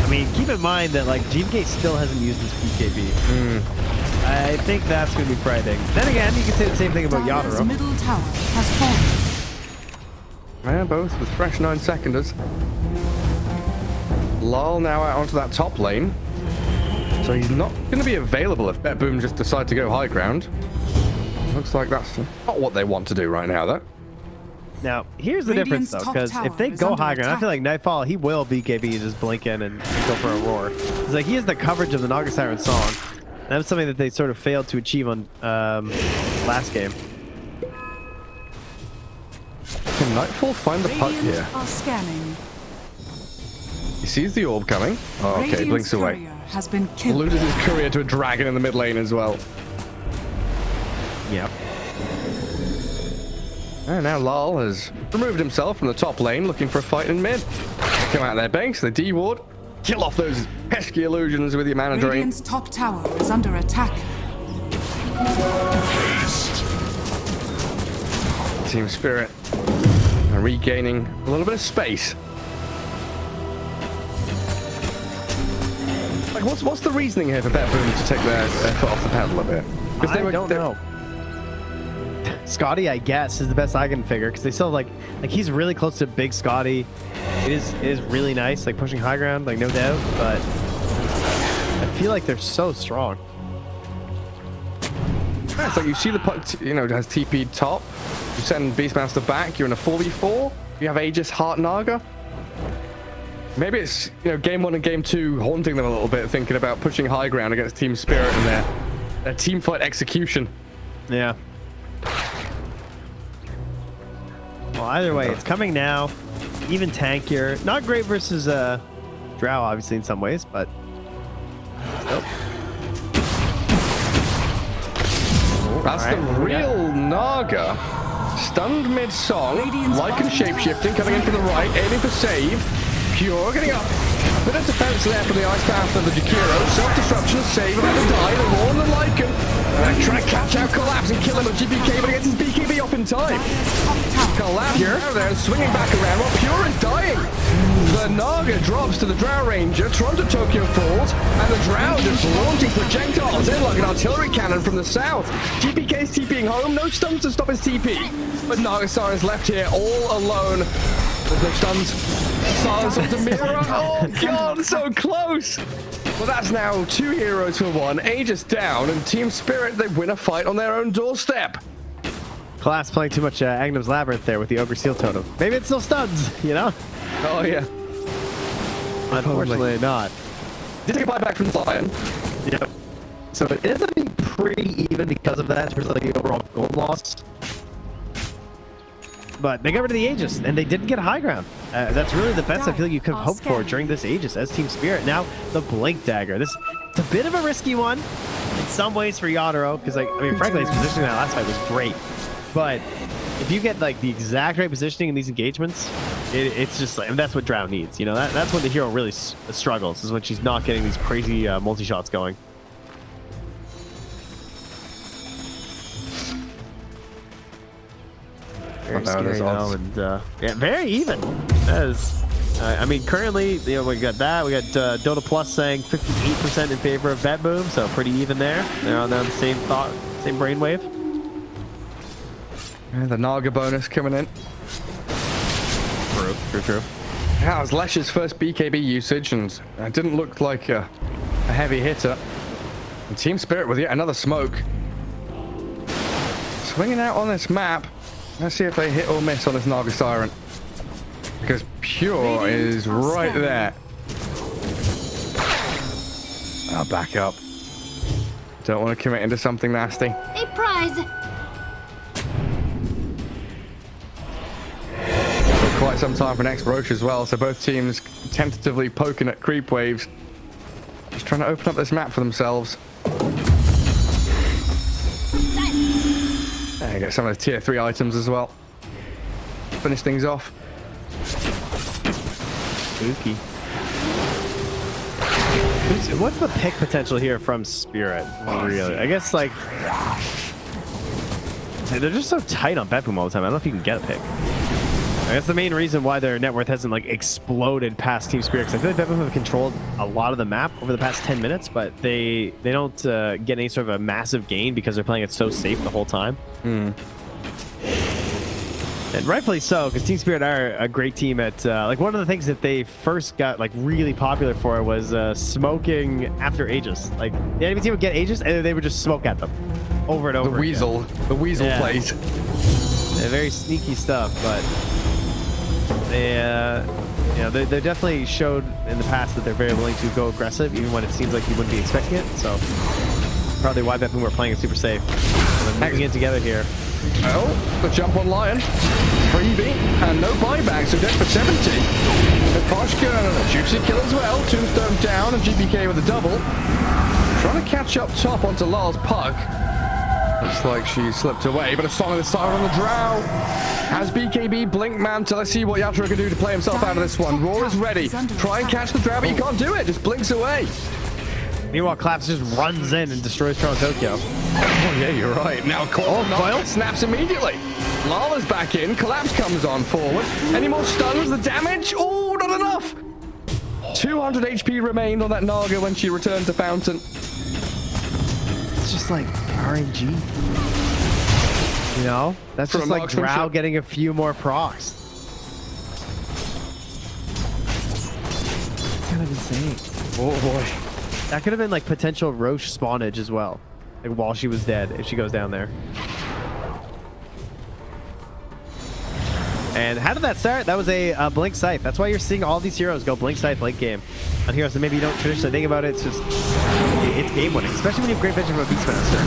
I mean, keep in mind that like GK still hasn't used his PKB. I think that's going to be frightening. Then again, you can say the same thing about Dire's Yatoro. middle tower has fallen. Yeah, both with fresh 9-seconders. Larl now out onto that top lane. So he's not going to be available if Betboom just decide to go high ground. Looks like that's not what they want to do right now, though. Now, here's the Radiant's difference, though, top because tower if they is go under high ground, I attack. feel like Nightfall, he will BKB just blink in and go for a roar. It's like he has the coverage of the Naga Siren song. That was something that they sort of failed to achieve on last game. Can Nightfall find the puck Radiant here? are scanning. He sees the orb coming. Oh, okay, Radiant's blinks away. courier has been killed. Loses his courier to a dragon in the mid lane as well. Yeah. And now Larl has removed himself from the top lane, looking for a fight in mid. Come out of their banks, they D-ward. Kill off those pesky illusions with your mana drain. Radiant's top tower is under attack. Team Spirit are regaining a little bit of space. Like, what's the reasoning here for Betboom to take their foot off the pedal a bit? Because I don't know. Scotty, I guess, is the best I can figure, because they still have, like he's really close to Big Scotty. It is really nice, like pushing high ground, like no doubt, but I feel like they're so strong. Yeah, it's like you see the puck, has TP top. You send Beastmaster back. You're in a 4v4. You have Aegis Heart Naga. Maybe it's game 1 and game 2 haunting them a little bit, thinking about pushing high ground against Team Spirit and their team fight execution. Yeah. Well, either way, it's coming now. Even tankier. Not great versus Drow, obviously, in some ways, but still. That's the real Naga. Stunned mid-song. Lycan shapeshifting coming in from the right, aiming for save. Pure getting up. A bit of defense there from the ice path of the Jakiro. Self-disruption, save, about to die. The Warren and Lycan. Trying to catch out Collapse and kill him with GPK, but he gets his BKB off in time. Collapse here, there, and swinging back around while Pure is dying. The Naga drops to the Drow Ranger. Toronto Tokyo falls, and the Drow just launching projectiles in like an artillery cannon from the south. GPK's TPing home, no stuns to stop his TP. But Nagasar is left here all alone. There's no stuns. Silence onto Mira. Oh god, so close. Well, that's now 2 heroes for 1. Aegis down, and Team Spirit, they win a fight on their own doorstep. Collapse playing too much Agnum's Labyrinth there with the Ogre Seal Totem. Maybe it still stuns, Oh yeah. Unfortunately not. Did take a buyback from the Lion. Yep. So it ends up being pretty even because of that in terms of like the overall gold loss. But they got rid of the Aegis, and they didn't get high ground. That's really the best I feel like you could have hoped for during this Aegis as Team Spirit. Now, the Blink Dagger. It's a bit of a risky one in some ways for Yatoro, because, frankly, his positioning in that last fight was great. But if you get, the exact right positioning in these engagements, it's just, and that's what Drow needs. That's when the hero really struggles, is when she's not getting these crazy multi-shots going. Very scary, though, and yeah, very even. That is I mean, currently, you know, we got that. We got Dota Plus saying 58% in favor of Betboom, so pretty even there. They're on the same thought, same brainwave. And the Naga bonus coming in. True. That was Lesh's first BKB usage, and it didn't look like a heavy hitter. And Team Spirit with yet another smoke. Swinging out on this map. Let's see if they hit or miss on this Naga Siren. Because Pure is right there. I'll back up. Don't want to commit into something nasty. A prize. For quite some time for next Roche as well, so both teams tentatively poking at creep waves. Just trying to open up this map for themselves. And get some of the tier 3 items as well. Finish things off. Spooky. What's the pick potential here from Spirit? Really? I guess, like, they're just so tight on Betboom all the time. I don't know if you can get a pick. I guess the main reason why their net worth hasn't, like, exploded past Team Spirit, because I feel like Betboom have controlled a lot of the map over the past 10 minutes, but they don't get any sort of a massive gain because they're playing it so safe the whole time. And rightfully so, because Team Spirit are a great team at, like, one of the things that they first got, like, really popular for was smoking after Aegis. Like, the enemy team would get Aegis, and then they would just smoke at them over and over The Weasel. again. The Weasel plays. Yeah, very sneaky stuff, but they, you know, they definitely showed in the past that they're very willing to go aggressive, even when it seems like you wouldn't be expecting it. So, probably why Betboom were playing it super safe. So they're moving it together here. Oh, the jump on Lion. Freebie and no buyback, so dead for 70. Miposhka and a juicy kill as well. Tombstone down and GPK with a double. Trying to catch up top onto Larl's puck. Looks like she slipped away, but a song of the siren on the Drow. Has BKB blink man to let's see what Yatoro can do to play himself out of this one. Roar is ready. Try and catch the Drow, but you can't do it. Just blinks away. Meanwhile, Collapse just runs in and destroys Toronto Tokyo. Oh, yeah, you're right. Now, Coil snaps immediately. Larl is back in. Collapse comes on forward. Any more stuns? The damage? Oh, not enough. 200 HP remained on that Naga when she returned to Fountain. It's just like RNG. You know? That's just like Drow getting a few more procs. It's kind of insane. Oh, boy. That could have been like potential Roche spawnage as well. Like while she was dead, if she goes down there. And how did that start? That was a Blink Scythe. That's why you're seeing all these heroes go Blink Scythe late game. On heroes that maybe you don't traditionally think about it, it's just, it's game winning. Especially when you have great vision from a Beastmaster.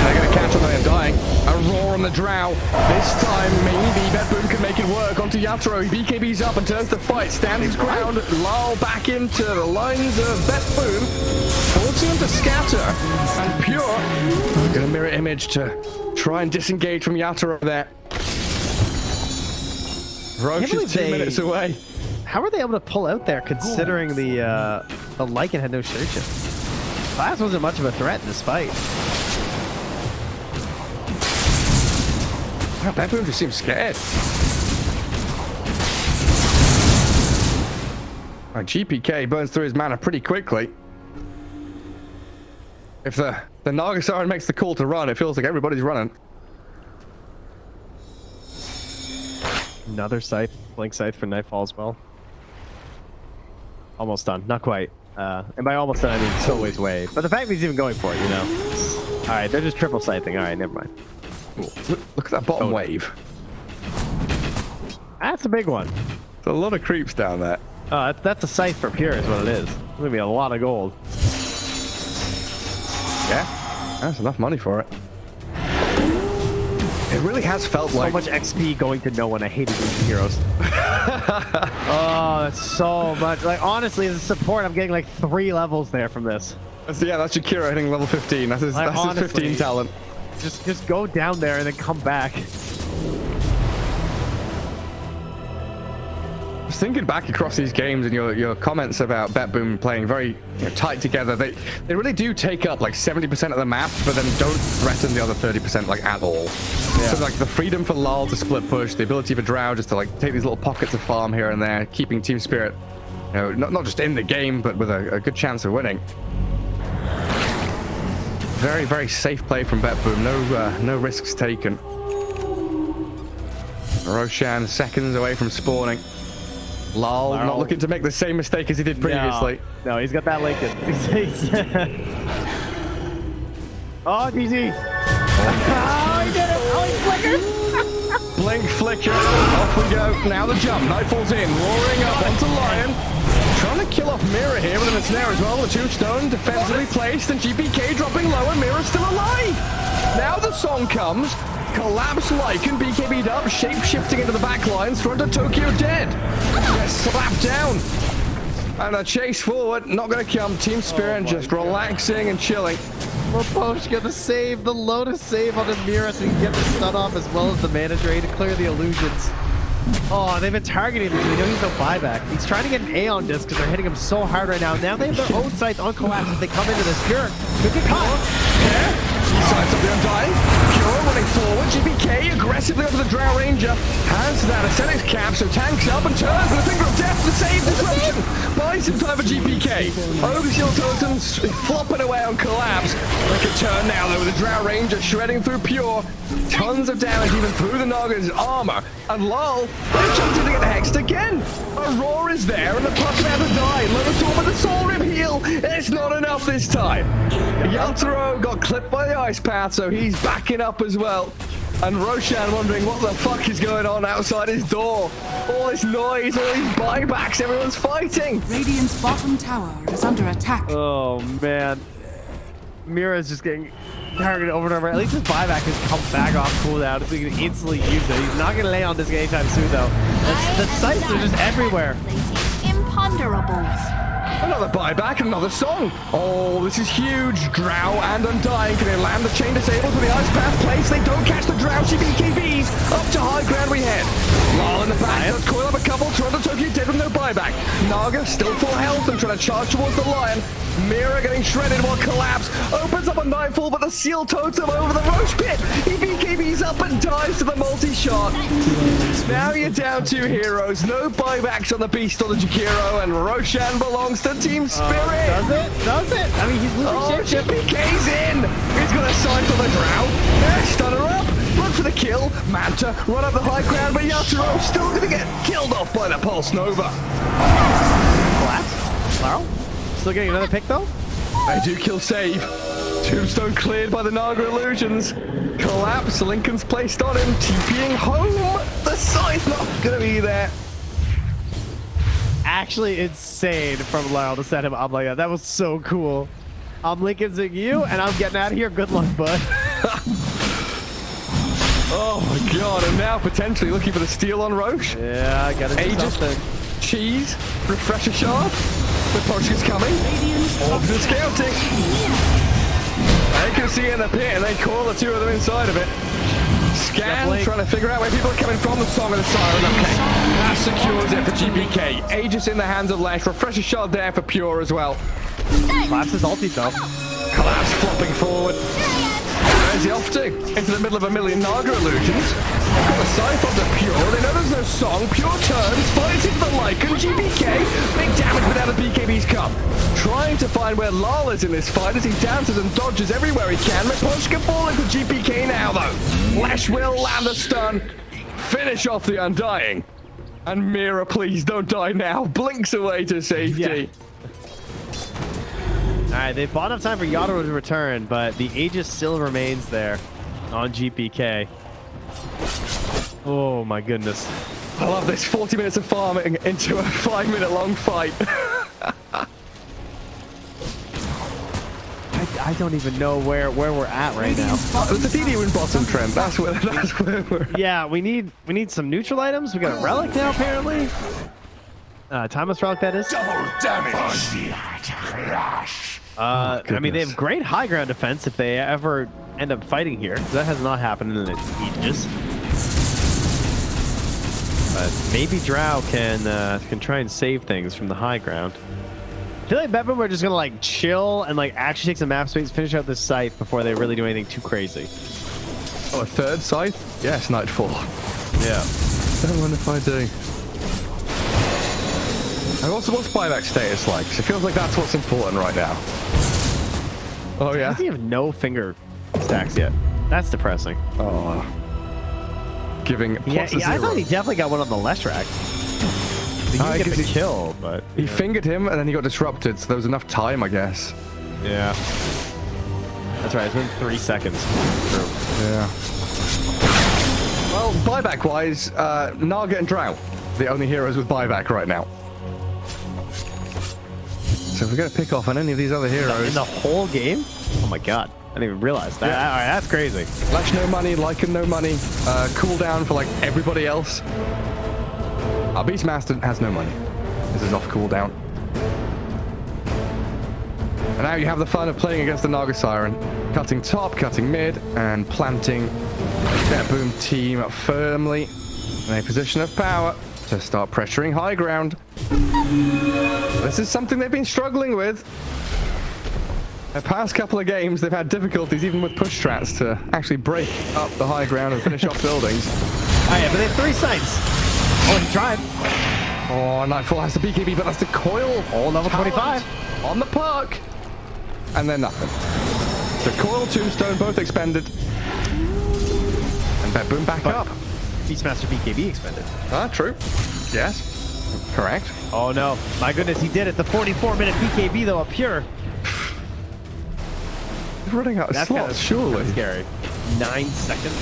They're going to catch up and dying. A roar on the Drow. This time, maybe Betboom can make it work. Onto Yatoro. BKB's up and turns to fight. Stands his ground. Larl back into the lines of Betboom. Forcing him to scatter. And Pure going to mirror image to try and disengage from Yatoro there. Roche is 2 minutes away. How were they able to pull out there considering the Lycan had no search? Class wasn't much of a threat in this fight. Wow, Betboom just seems scared. GPK burns through his mana pretty quickly. If the Naga Siren makes the call to run, it feels like everybody's running. Another Scythe, Blink Scythe for Nightfall as well. Almost done, not quite. And by almost done, I mean still ways away. But the fact that he's even going for it, you know. All right, they're just triple scything. All right, never mind. Cool. Look at that bottom wave. That's a big one. There's a lot of creeps down there. Oh, that's a scythe for Pure is what it is. It's gonna be a lot of gold. Yeah, that's enough money for it. It really has felt like so much XP going to no one. I hated these heroes. Oh, that's so much. Like honestly, as a support, I'm getting like 3 levels there from this. Yeah, that's Jakiro hitting level 15. That's his 15 talent. Just go down there and then come back. I was thinking back across these games and your comments about Betboom playing very tight together. They really do take up like 70% of the map, but then don't threaten the other 30% like at all. Yeah. So like the freedom for Larl to split push, the ability for Drow just to like take these little pockets of farm here and there, keeping team spirit, not just in the game, but with a good chance of winning. Very, very safe play from Betboom. No risks taken. Roshan seconds away from spawning. Larl not looking to make the same mistake as he did previously. No, he's got that Lincoln. Oh, GG. Oh, he did it. Oh, he flickered. Blink, flicker. Off we go. Now the jump. Nightfall's in. Roaring up onto Lion. Trying to kill off Mira here with an snare as well. The tombstone defensively placed and GPK dropping low and Mira's still alive. Now the song comes. Collapse Lycan, BKB'd up, shape-shifting into the back lines, front of Tokyo dead. Gets slapped down. And a chase forward, not going to come. Team Spirit just relaxing and chilling. Miposhka, the save, the Lotus save on the Mira so he can get the stun off as well as the mana drain to clear the illusions. Oh, they've been targeting him. We know he's no buyback. He's trying to get an A on this because they're hitting him so hard right now. Now they have their own sights on Collapse. If they come into this Pure, could get caught. Yeah. Sights up the Undying. Pure running forward. GPK aggressively onto the Drow Ranger. Has that Ascetics cap, so tanks up and turns with a finger of death to save disruption. Buys some time for GPK. Ogre Shield Totems flopping away on Collapse. Like a turn now though with the Drow Ranger shredding through Pure. Tons of damage even through the Naga's armor. And Larl, they're jumping to get the Hexed again. Aurora is there and the puck about to die. Lotus Orb with the Soul Rip heal. It's not enough this time. Yatoro got clipped by the Ice Path, so he's backing up as well. And Roshan wondering what the fuck is going on outside his door. All this noise, all these buybacks, everyone's fighting. Radiant's bottom tower is under attack. Oh man. Mira's just getting targeted over and over. At least his buyback has come back off cooldown so he can instantly use it. He's not going to lay on this anytime soon though. The sights are just everywhere. Imponderables. Another buyback, another song. Oh, this is huge. Drow and Undying. Can they land the chain disables with the Ice Path place? They don't catch the Drow. BKBs. Up to high ground we head. Larl in the back. Let's coil up a couple. Toronto Tokyo dead with no buyback. Naga still full health and trying to charge towards the Lion. Mira getting shredded while Collapse opens up a Nightfall, but the Seal Totem over the Roche Pit. He BKBs up and dies to the multi-shot. Now you're down 2 heroes. No buybacks on the Beast or the Jakiro, and Roshan belongs to Team Spirit. Does it? Does it? I mean, he's losing shit. GPK's in. He's got a sign for the Drow. Stunner up. Look for the kill. Manta run up the high ground, but Yatoro still going to get killed off by the Pulse Nova. Collapse? Larl? Still getting another pick though? They do kill save. Tombstone cleared by the Naga illusions. Collapse, Lincoln's placed on him, TPing home. The side's not gonna be there. Actually insane from Larl to set him up like that. That was so cool. I'm Lincoln's at you and I'm getting out of here. Good luck, bud. Oh my god, and now potentially looking for the steal on Roche. Yeah, I gotta do something. Cheese, refresher shard. Miposhka's coming. Orbs are scouting. They can see in the pit and they call the 2 of them inside of it. Scan, trying to figure out where people are coming from. The Song of the Siren. Okay, that secures it for GPK. Aegis in the hands of Lash. Refresher shard there for Pure as well. Collapse is ulti though. Collapse flopping forward. Where's he off to? Into the middle of a million Naga illusions. They've got the scythe onto Pure. They know there's no song. Pure turns, flies into the Lycan. GPK, big damage without the BKB's come. Trying to find where Larl is in this fight as he dances and dodges everywhere he can. Miposhka falling for GPK now though. Lash will land a stun. Finish off the Undying. And Mira, please don't die now. Blinks away to safety. Yeah. All right, they bought enough time for Yatoro to return, but the Aegis still remains there on GPK. Oh my goodness. I love this 40 minutes of farming into a 5-minute long fight. I don't even know where we're at right now. It's a DD win bottom trend. That's where we're at. Yeah, we need some neutral items. We got a relic now apparently. Timeless relic that is. Double damage. I mean, they have great high ground defense if they ever end up fighting here. That has not happened in the ages. But maybe Drow can try and save things from the high ground. I feel like Betboom are just gonna like chill and like actually take some map space, finish out this scythe before they really do anything too crazy. Oh, a third scythe? Yes, Nightfall. Yeah. Don't mind if I do. And what's buyback status like? 'Cause it feels like that's what's important right now. Oh yeah. Does he have no finger stacks yet? That's depressing. Oh. Giving plus a I zero. thought he definitely got one on the Leshrac. He didn't get the kill, but He fingered him and then he got disrupted, so there was enough time, I guess. yeah. That's right. It's been 3 seconds. True. Yeah. Well, buyback-wise, Naga and Drow, the only heroes with buyback right now. So if we're going to pick off on any of these other heroes... In the whole game? Oh my god. I didn't even realize that. Yeah. All right, that's crazy. Flash no money, Lycan no money, cooldown for like everybody else. Our Beastmaster has no money. This is off cooldown. And now you have the fun of playing against the Naga Siren. Cutting top, cutting mid, and planting the Betboom team firmly in a position of power to start pressuring high ground. This is something they've been struggling with. The past couple of games, they've had difficulties even with push strats to actually break up the high ground and finish off buildings. Oh yeah, but they have 3 sites. Oh, he tried. Oh, Nightfall has the BKB, but that's the coil. Oh, level 25. On the perk. And then nothing. The coil, tombstone, both expended. And Betboom back up. Beastmaster BKB expended. Ah, true. Yes. Correct. Oh no. My goodness, he did it. The 44-minute BKB though, a pure. He's running out of slots, surely. That's scary. 9 seconds.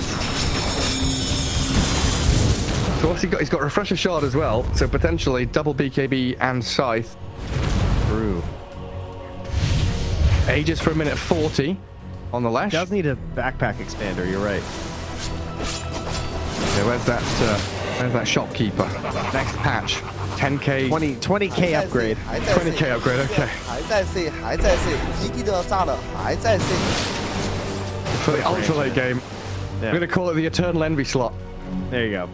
So what's he got? He's got Refresher Shard as well, so potentially double BKB and Scythe. True. Aegis for a minute 40 on the lash. Does need a backpack expander, you're right. Yeah, where's that shopkeeper? Next patch. 10k 20k upgrade. 20k upgrade, okay. 还在 C， 还在 C， 基地都要炸了，还在 C。 For the ultra late game. Yeah. We're gonna call it the Eternal Envy slot. There you go.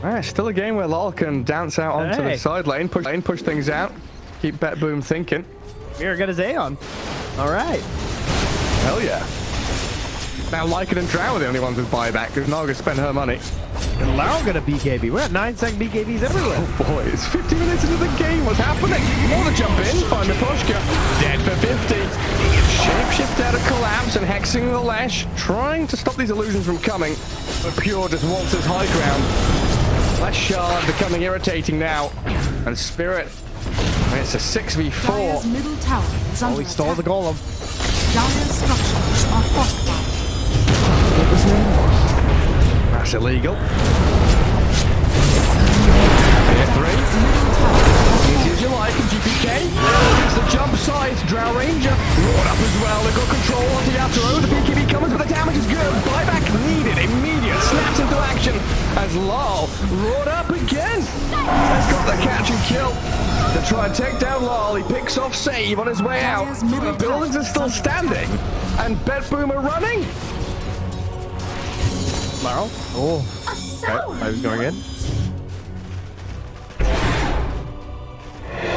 Alright, still a game where Larl can dance out onto the side lane, push things out, keep Betboom thinking. Mira got his A on. All right. Hell yeah. Now Lycan and Drow are the only ones with buyback because Naga spent her money. And Larl got a BKB. We're at 9-second BKBs everywhere. Oh boy, it's 50 minutes into the game. What's happening? More to jump in. Find Miposhka. Dead for 50. Shapeshift out of collapse and hexing the lash. Trying to stop these illusions from coming. But Pure just waltzes high ground. Lash Shard becoming irritating now. And Spirit. It's a 6v4. Dire's middle tower is under Oh, he stole the attack. golem. Dire's structures are fortified. What was name? That's illegal. Tier 3. Easy as you like in GPK. It's the jump side. Drow Ranger. Roared up as well. They've got control onto Yatoro. The BKB comes, but the damage is good. Buyback needed. Immediate. Snaps into action as Larl roared up again. Has got the catch and kill to try and take down Larl. He picks off save on his way out. The buildings are still standing. And Betboom are running. Larl. Oh. Okay. I was going in.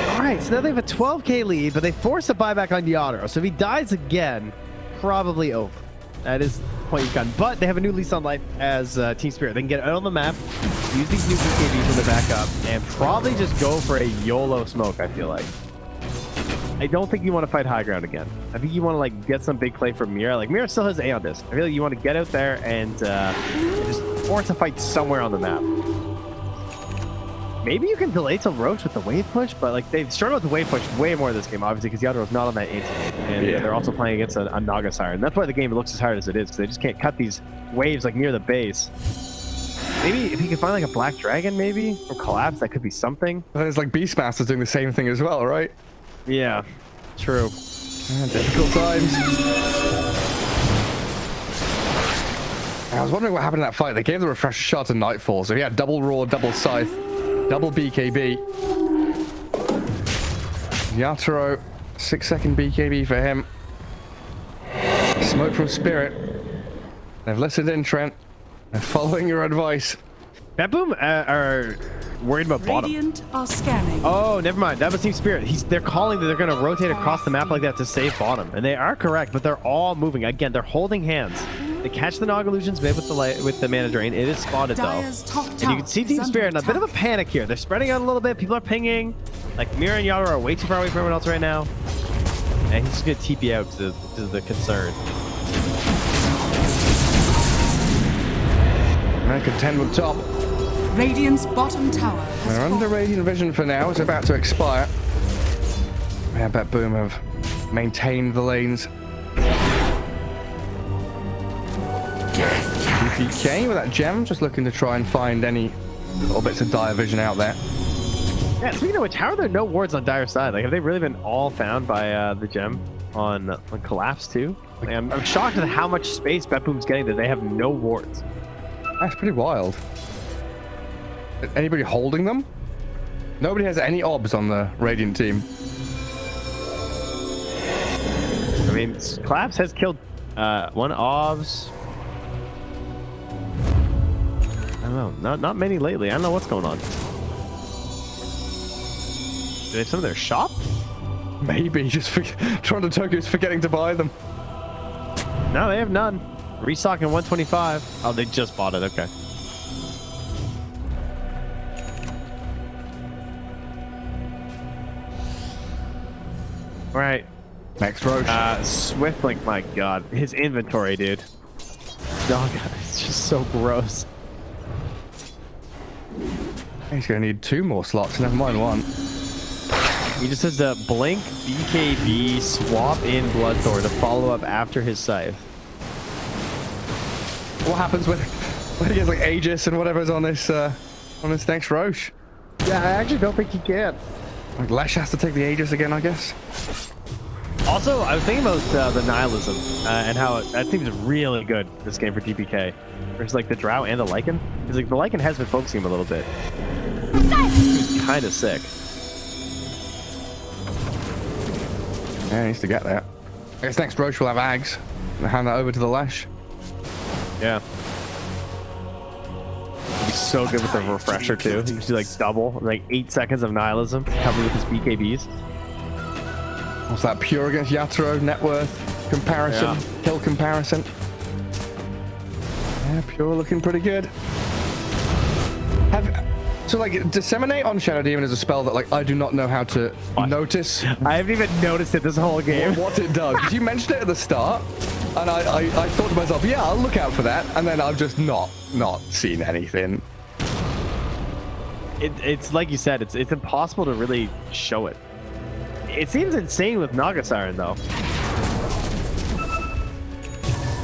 All right, so now they have a 12k lead, but they force a buyback on Yatoro. So if he dies again, probably over. That is the point you've gotten. But they have a new lease on life as Team Spirit. They can get out on the map, use these new BKBs when they're back up, and probably just go for a YOLO smoke, I feel like. I don't think you want to fight high ground again. I think you want to like get some big play from Mira. Like Mira still has A on this. I feel like you want to get out there and just force a fight somewhere on the map. Maybe you can delay till Roach with the wave push, but like they've struggled with the wave push way more this game, obviously, because Yatoro's not on that anti-wave, and they're also playing against a Naga Siren. That's why the game looks as hard as it is, because they just can't cut these waves like near the base. Maybe if you can find like a Black Dragon, maybe or Collapse, that could be something. But it's like Beastmaster's doing the same thing as well, right? Yeah, true. Difficult times. I was wondering what happened in that fight. They gave the Refresher Shot to Nightfall, so he had double Roar, double Scythe, double BKB. Yatoro, 6-second BKB for him. Smoke from Spirit. They've listened in, Trent. They're following your advice. Betboom are worried about bottom. Radiant are scanning. Oh, never mind. That was Team Spirit. They're calling that they're going to rotate across the map like that to save bottom. And they are correct, but they're all moving. Again, they're holding hands. They catch the Nog illusions mid with the mana drain. It is spotted though. Dire's top And you tower can see is Team under Spirit in a bit of a attack. panic here. They're spreading out a little bit. People are pinging. Like Mira and Yatoro are way too far away from everyone else right now. And he's just going to TP out to the concern. And contend with top. Radiant's bottom tower has They're under fallen. radiant vision for now. It's about to expire. Yeah, Betboom have maintained the lanes. DPK with that gem, just looking to try and find any little bits of dire vision out there. Yeah, speaking of which, how are there no wards on Dire's side? Like, have they really been all found by the gem on Collapse too? Like, I'm shocked at how much space Betboom's getting that they have no wards. That's pretty wild. Anybody holding them? Nobody has any obs on the Radiant team. I mean, Collapse has killed one obs. I don't know, not many lately. I don't know what's going on. Do they have some of their shop? Maybe just Toronto Tokyo's forgetting to buy them. No, they have none. Restocking 125. Oh, they just bought it. Okay. All right. Next Roche. Swiftblink, my god. His inventory, dude. Oh, God, it's just so gross. He's going to need 2 more slots, never mind 1. He just says to blink BKB, swap in Bloodthorn to follow up after his scythe. What happens when he gets like Aegis and whatever's on this next Roche? Yeah, I actually don't think he can. Like Lesh has to take the Aegis again, I guess. Also, I was thinking about the Nihilism and how that seems really good this game for DPK. There's like the Drow and the Lycan. Because like the Lycan has been focusing him a little bit. He's kind of sick. Yeah, he needs to get that. I guess next Roche will have Ags. And hand that over to the Lesh. Yeah. He's so good with the refresher too. He can do like double, like 8 seconds of Nihilism covered with his BKBs. What's that? Pure against Yatoro, net worth comparison, Yeah. kill comparison. Yeah, Pure looking pretty good. So like Disseminate on Shadow Demon is a spell that like I do not know how to notice I haven't even noticed it this whole game. what it does. 'Cause you mentioned it at the start, and I thought to myself, yeah, I'll look out for that, and then I've just not seen anything. It's like you said, it's impossible to really show it. It seems insane with Naga Siren though.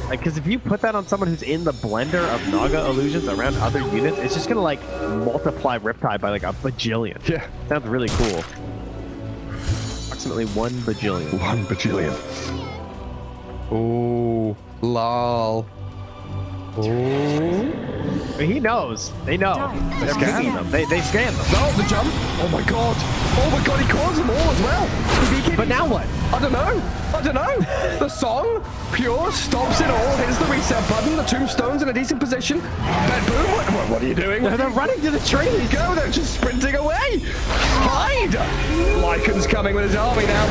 Like, because if you put that on someone who's in the blender of Naga illusions around other units, it's just gonna like multiply Riptide by like a bajillion. Yeah. Sounds really cool. Approximately 1 bajillion. 1 bajillion. Oh, Larl. Oh. But he knows. They know. They're scan picking them. They scan them. No, the jump. Oh my god. Oh my god, he calls them all as well. But now what? I don't know. The song, Pure, stops it all. Here's the reset button. The tombstone's in a decent position. Betboom, what are you doing? They're running to the trees. Go, they're just sprinting away. Hide. Lycan's coming with his army now.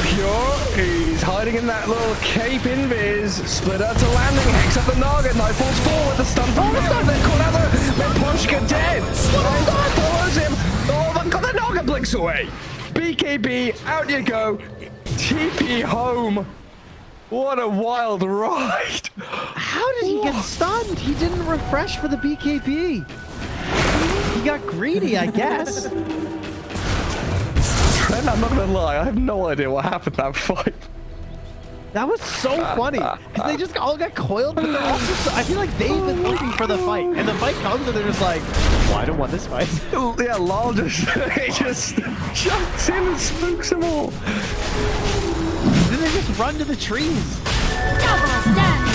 Pure, he's hiding in that little cape invis. Splitter to landing. Hex up the Naga. Knife falls forward. The stun from they're caught out there. Miposhka dead. Follows him. Oh my god, the Naga blinks away. BKB, out you go. TP home. What a wild ride. How did he get stunned? He didn't refresh for the BKB. He got greedy, I guess. Trent, I'm not gonna lie, I have no idea what happened that fight. That was so funny. Because they just all got coiled, but they're also so, I feel like they've been looking for the fight. And the fight comes and they're just like, well, I don't want this fight. Yeah, Larl just jumps in and spooks them all. Then they just run to the trees. Double damage.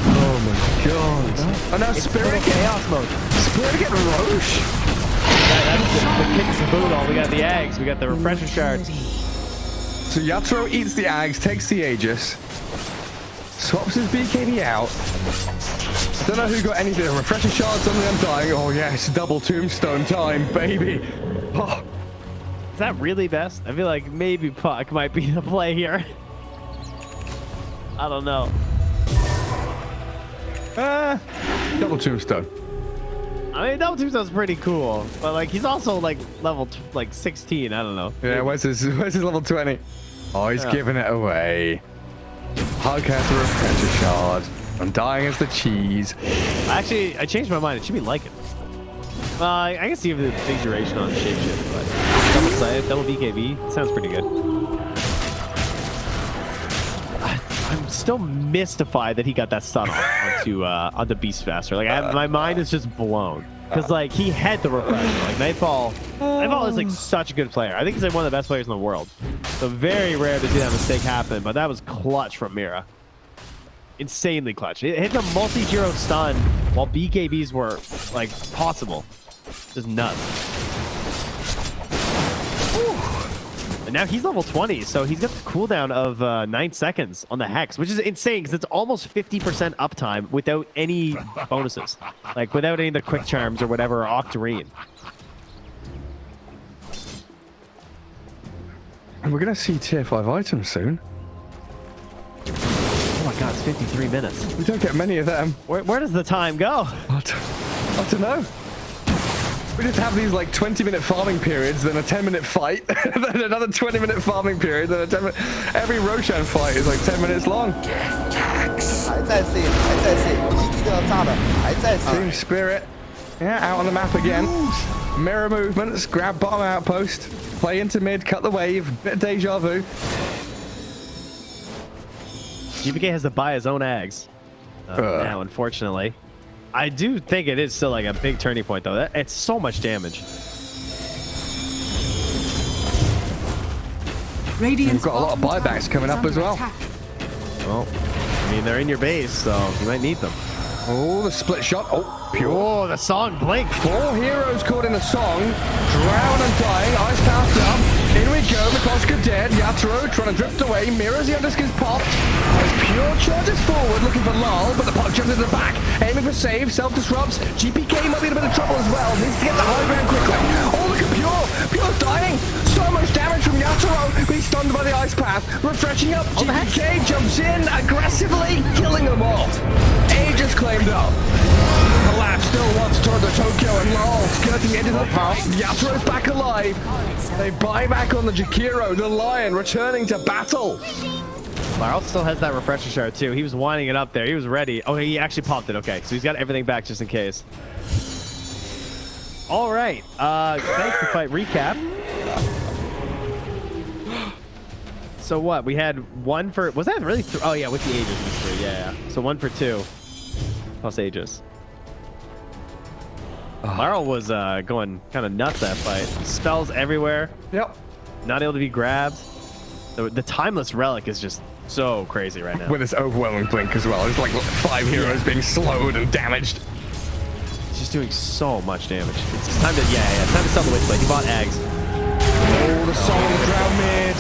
Oh my god. And now Spirit Chaos mode. Spirit get Roche. That's the kicks and boot all. We got the Ags. We got the refresher shards. So Yatoro eats the Ags, takes the Aegis. Swaps his BKB out. I don't know who got anything. Refresher shards on the Undying. Oh, yes. Double tombstone time, baby. Oh. Is that really best? I feel like maybe Puck might be the play here. I don't know. Double tombstone. I mean, double tombstone's pretty cool, but like he's also like level 16. I don't know. Yeah, where's his level 20? Oh, he's giving it away. Hug has the refresher shard. Undying as the cheese. Actually, I changed my mind. It should be like it. I can see the big duration on shapeshift, but double sight, double BKB sounds pretty good. I'm still mystified that he got that stun off onto Beastmaster. Like my mind is just blown because like he had the refresher. Like Nightfall is like such a good player. I think he's like one of the best players in the world. So very rare to see that mistake happen, but that was clutch from Mira. Insanely clutch. It hit a multi-hero stun while BKBs were like possible. Just nuts. And now he's level 20, so he's got the cooldown of 9 seconds on the Hex, which is insane because it's almost 50% uptime without any bonuses. Like without any of the quick charms or whatever, or Octarine. And we're going to see tier 5 items soon. Oh my god, it's 53 minutes. We don't get many of them. Where does the time go? I don't know. We just have these like 20-minute farming periods, then a 10-minute fight, then another 20-minute farming period, then a 10-minute... Every Roshan fight is like 10 minutes long. 还在 C， 还在 C， 基地要炸的，还在 C。 Team Spirit, yeah, out on the map again. Mirror movements, grab bottom outpost, play into mid, cut the wave, bit of deja vu. GPK has to buy his own Ags. Now, unfortunately. I do think it is still like a big turning point, though. It's so much damage. We've got a lot of buybacks coming up as well. Well, I mean, they're in your base, so you might need them. Oh, the split shot. Oh, pure. Oh, the song blink. 4 heroes caught in the song. Drown and dying. Ice path up. In we go. Miposhka dead. Yatoro trying to drift away. Mira's the underskin's popped. As Pure charges forward looking for Larl, but the puck jumps into the back. Aiming for save. Self-disrupts. GPK might be in a bit of trouble as well. Needs to get the high ground quickly. Oh, look at Pure. Pure's dying. So much damage from Yatoro. He's stunned by the ice path. Refreshing up. GPK jumps in aggressively, killing them off. Aegis claimed up. Collapse still wants toward the Tokyo and Larl skirting into the path. Yatoro's back alive. They buy back on the Jakiro, the Lion, returning to battle. Larl still has that refresher shard too. He was winding it up there. He was ready. Oh, he actually popped it. Okay, so he's got everything back just in case. All right. Thanks for fight recap. So what? We had 1 for... Was that really... Oh, yeah, with the Aegis. Yeah. So 1 for 2. Plus Aegis. Larl was going kind of nuts that fight. Spells everywhere. Yep. Not able to be grabbed. The Timeless Relic is just so crazy right now. With this overwhelming blink as well. It's like 5 heroes being slowed and damaged. She's doing so much damage. It's time to... Yeah. It's time to sell the Witchblade. He bought Ags. Oh, the soul of the Drow mid.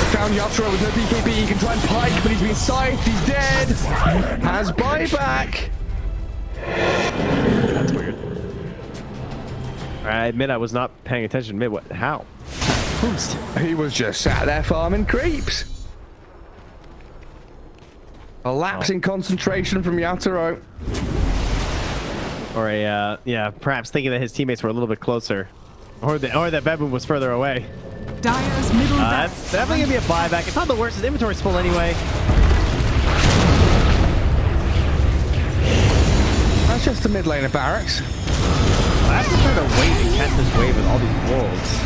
Found Yatoro with no BKB. He can try and pike, but he's been scythed. He's dead. Has buyback. That's weird. I admit I was not paying attention. Mid, what? How? Boost. He was just sat there farming creeps. A lapse in concentration from Yatoro. Or yeah, perhaps thinking that his teammates were a little bit closer. Or that Betboom was further away. Dyer's middle That's definitely going to be a buyback. It's not the worst. His inventory's full anyway. That's just the mid lane of barracks. I have to try to wait and catch this wave with all these wolves.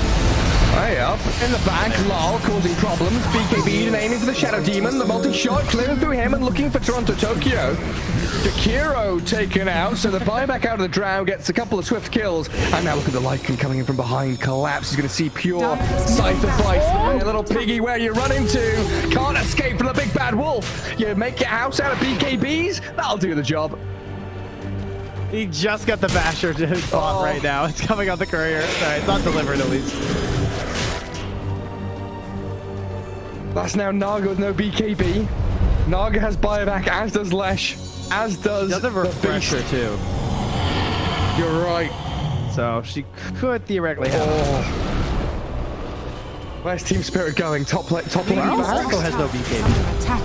Way up in the back, Larl causing problems. BKB and aiming for the Shadow Demon. The multi-shot clearing through him and looking for Toronto Tokyo. Jakiro taken out, so the buyback out of the Drow gets a couple of swift kills. And now look at the Lycan coming in from behind. Collapse. He's going to see Pure. Scythe of Vice. Hey, little piggy, where you running to? Can't escape from the big bad wolf. You make your house out of BKBs? That'll do the job. He just got the Basher to his spot right now. It's coming on the courier. Sorry, it's not delivered at least. That's now Naga with no BKB. Naga has buyback, as does Lesh, as does Does have a the refresher Beast. too. You're right. So she could theoretically have. Oh. Where's Team Spirit going? Top lane Radiant's also top has no tower is BKB. under attack.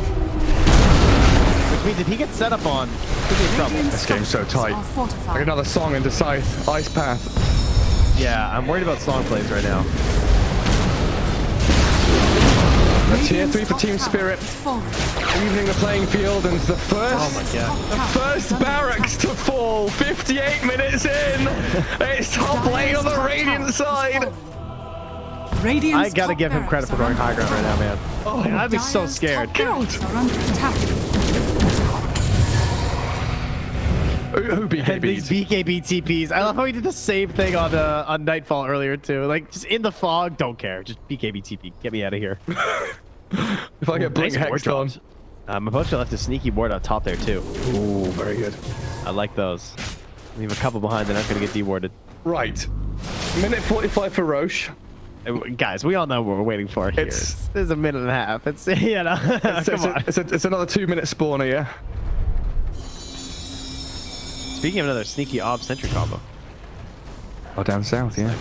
Which means if he gets set up on, could be in trouble. Radiant's This game's so structures tight. are fortified. Like another song into Scythe, Ice Path. Yeah, I'm worried about song plays right now. A tier Radiant's 3 for top Team tower Spirit. is falling. Evening the playing field, and the first, Oh my god. the first barracks to fall. 58 minutes in. It's top lane on the Radiant side. Radiant's I gotta top give him credit for going high ground right now, man. Oh, Like, I'd be so Dire's scared. top barracks are under attack. Who And these BKB'd? BKB TPs. I love how he did the same thing on Nightfall earlier too. Like just in the fog, don't care. Just BKB TP. Get me out of here. If I get Blink Nice ward Hexed on. drops. Miposhka left a sneaky ward on top there too. Ooh, very good. I like those. Leave a couple behind. They're not gonna get dewarded. Right. Minute 45 for Roche. Guys, we all know what we're waiting for here. It's- This is a minute and a half. It's you know. Come on. It's another 2-minute spawner, yeah? Speaking of another sneaky ob sentry combo. Oh, down south, yeah.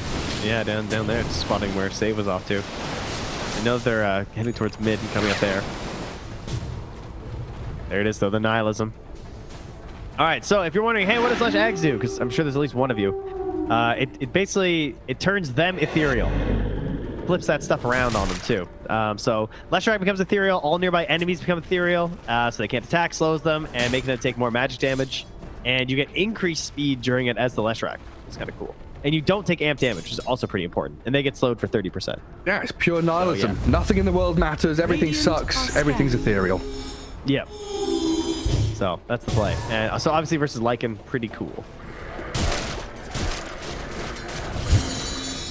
Yeah, down there, just spotting where Save was off to. I know they're heading towards mid and coming up there. There it is, though, the nihilism. All right, so if you're wondering, hey, what does Lush Ags do? Because I'm sure there's at least one of you. It basically turns them ethereal. Flips that stuff around on them too. So Leshrac becomes ethereal. All nearby enemies become ethereal, so they can't attack, slows them, and making them take more magic damage. And you get increased speed during it as the Leshrac. It's kind of cool. And you don't take amp damage, which is also pretty important. And they get slowed for 30%. Yeah, it's pure nihilism. yeah. Nothing in the world matters. Everything Radiant sucks. are Everything's scared. ethereal. Yep. So that's the play. And so obviously versus Lycan, pretty cool.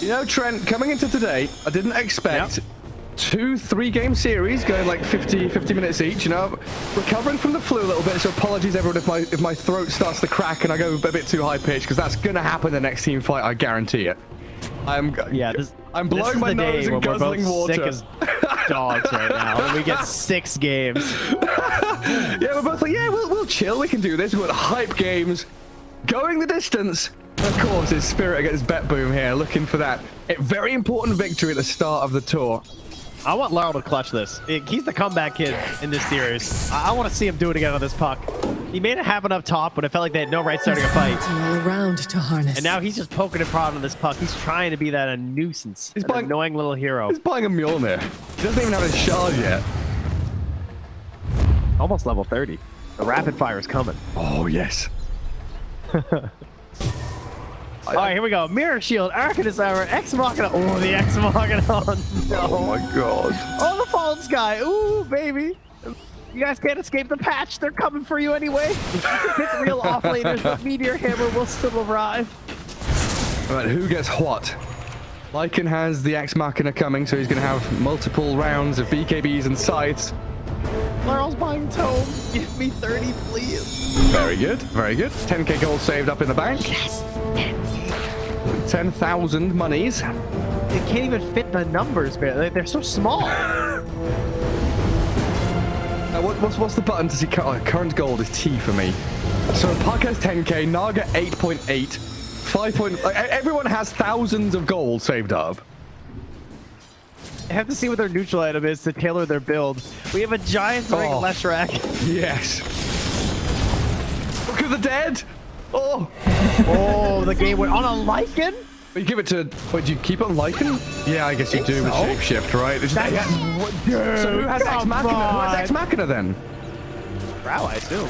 You know, Trent, coming into today, I didn't expect 2-3 game series going like 50 minutes each. You know, recovering from the flu a little bit, so apologies everyone if my throat starts to crack and I go a bit too high pitched, because that's gonna happen in the next team fight, I guarantey it. I'm blowing my nose and guzzling water. Sick as dogs right now. And we get 6 games. Yeah, we're both like, yeah, we'll chill, we can do this. We've got hype games, going the distance. And of course, it's Spirit against Betboom here, looking for that very important victory at the start of the tour. I want Larl to clutch this. He's the comeback kid in this series. I want to see him do it again on this puck. He made it happen up top, but it felt like they had no right starting a fight. All around to harness. And now he's just poking and prodding on this puck. He's trying to be that nuisance, He's an buying- annoying little hero. He's buying a Mjolnir. He doesn't even have his shard yet. Almost level 30. The rapid fire is coming. Oh, yes. All right, here we go. Mirror Shield, Arcanist Armor, Ex Machina. Oh, the Ex Machina. Oh, no. Oh, my God. Oh, the Fallen Sky. Ooh, baby. You guys can't escape the patch. They're coming for you anyway. You can pick real off-laners, but Meteor Hammer will still arrive. All right, who gets what? Lycan has the Ex Machina coming, so he's going to have multiple rounds of BKBs and scythes. Larl's buying Tome. Give me 30, please. Very good, very good. 10k gold saved up in the bank. Yes. 10,000 monies. They can't even fit the numbers, man. They're so small. What's the button to see? Current gold is T for me. So Puck has 10k, Naga 8.8, 5. Everyone has thousands of gold saved up. I have to see what their neutral item is to tailor their build. We have a giant ring Leshrac. Yes. Look at the dead. Oh. Oh, the game went on a Lycan? You give it to. Wait, do you keep it on Lycan? Yeah, I guess you do with shapeshift, right? It's just, so who has Ex Machina? Who has Ex Machina then? Drow, I assume.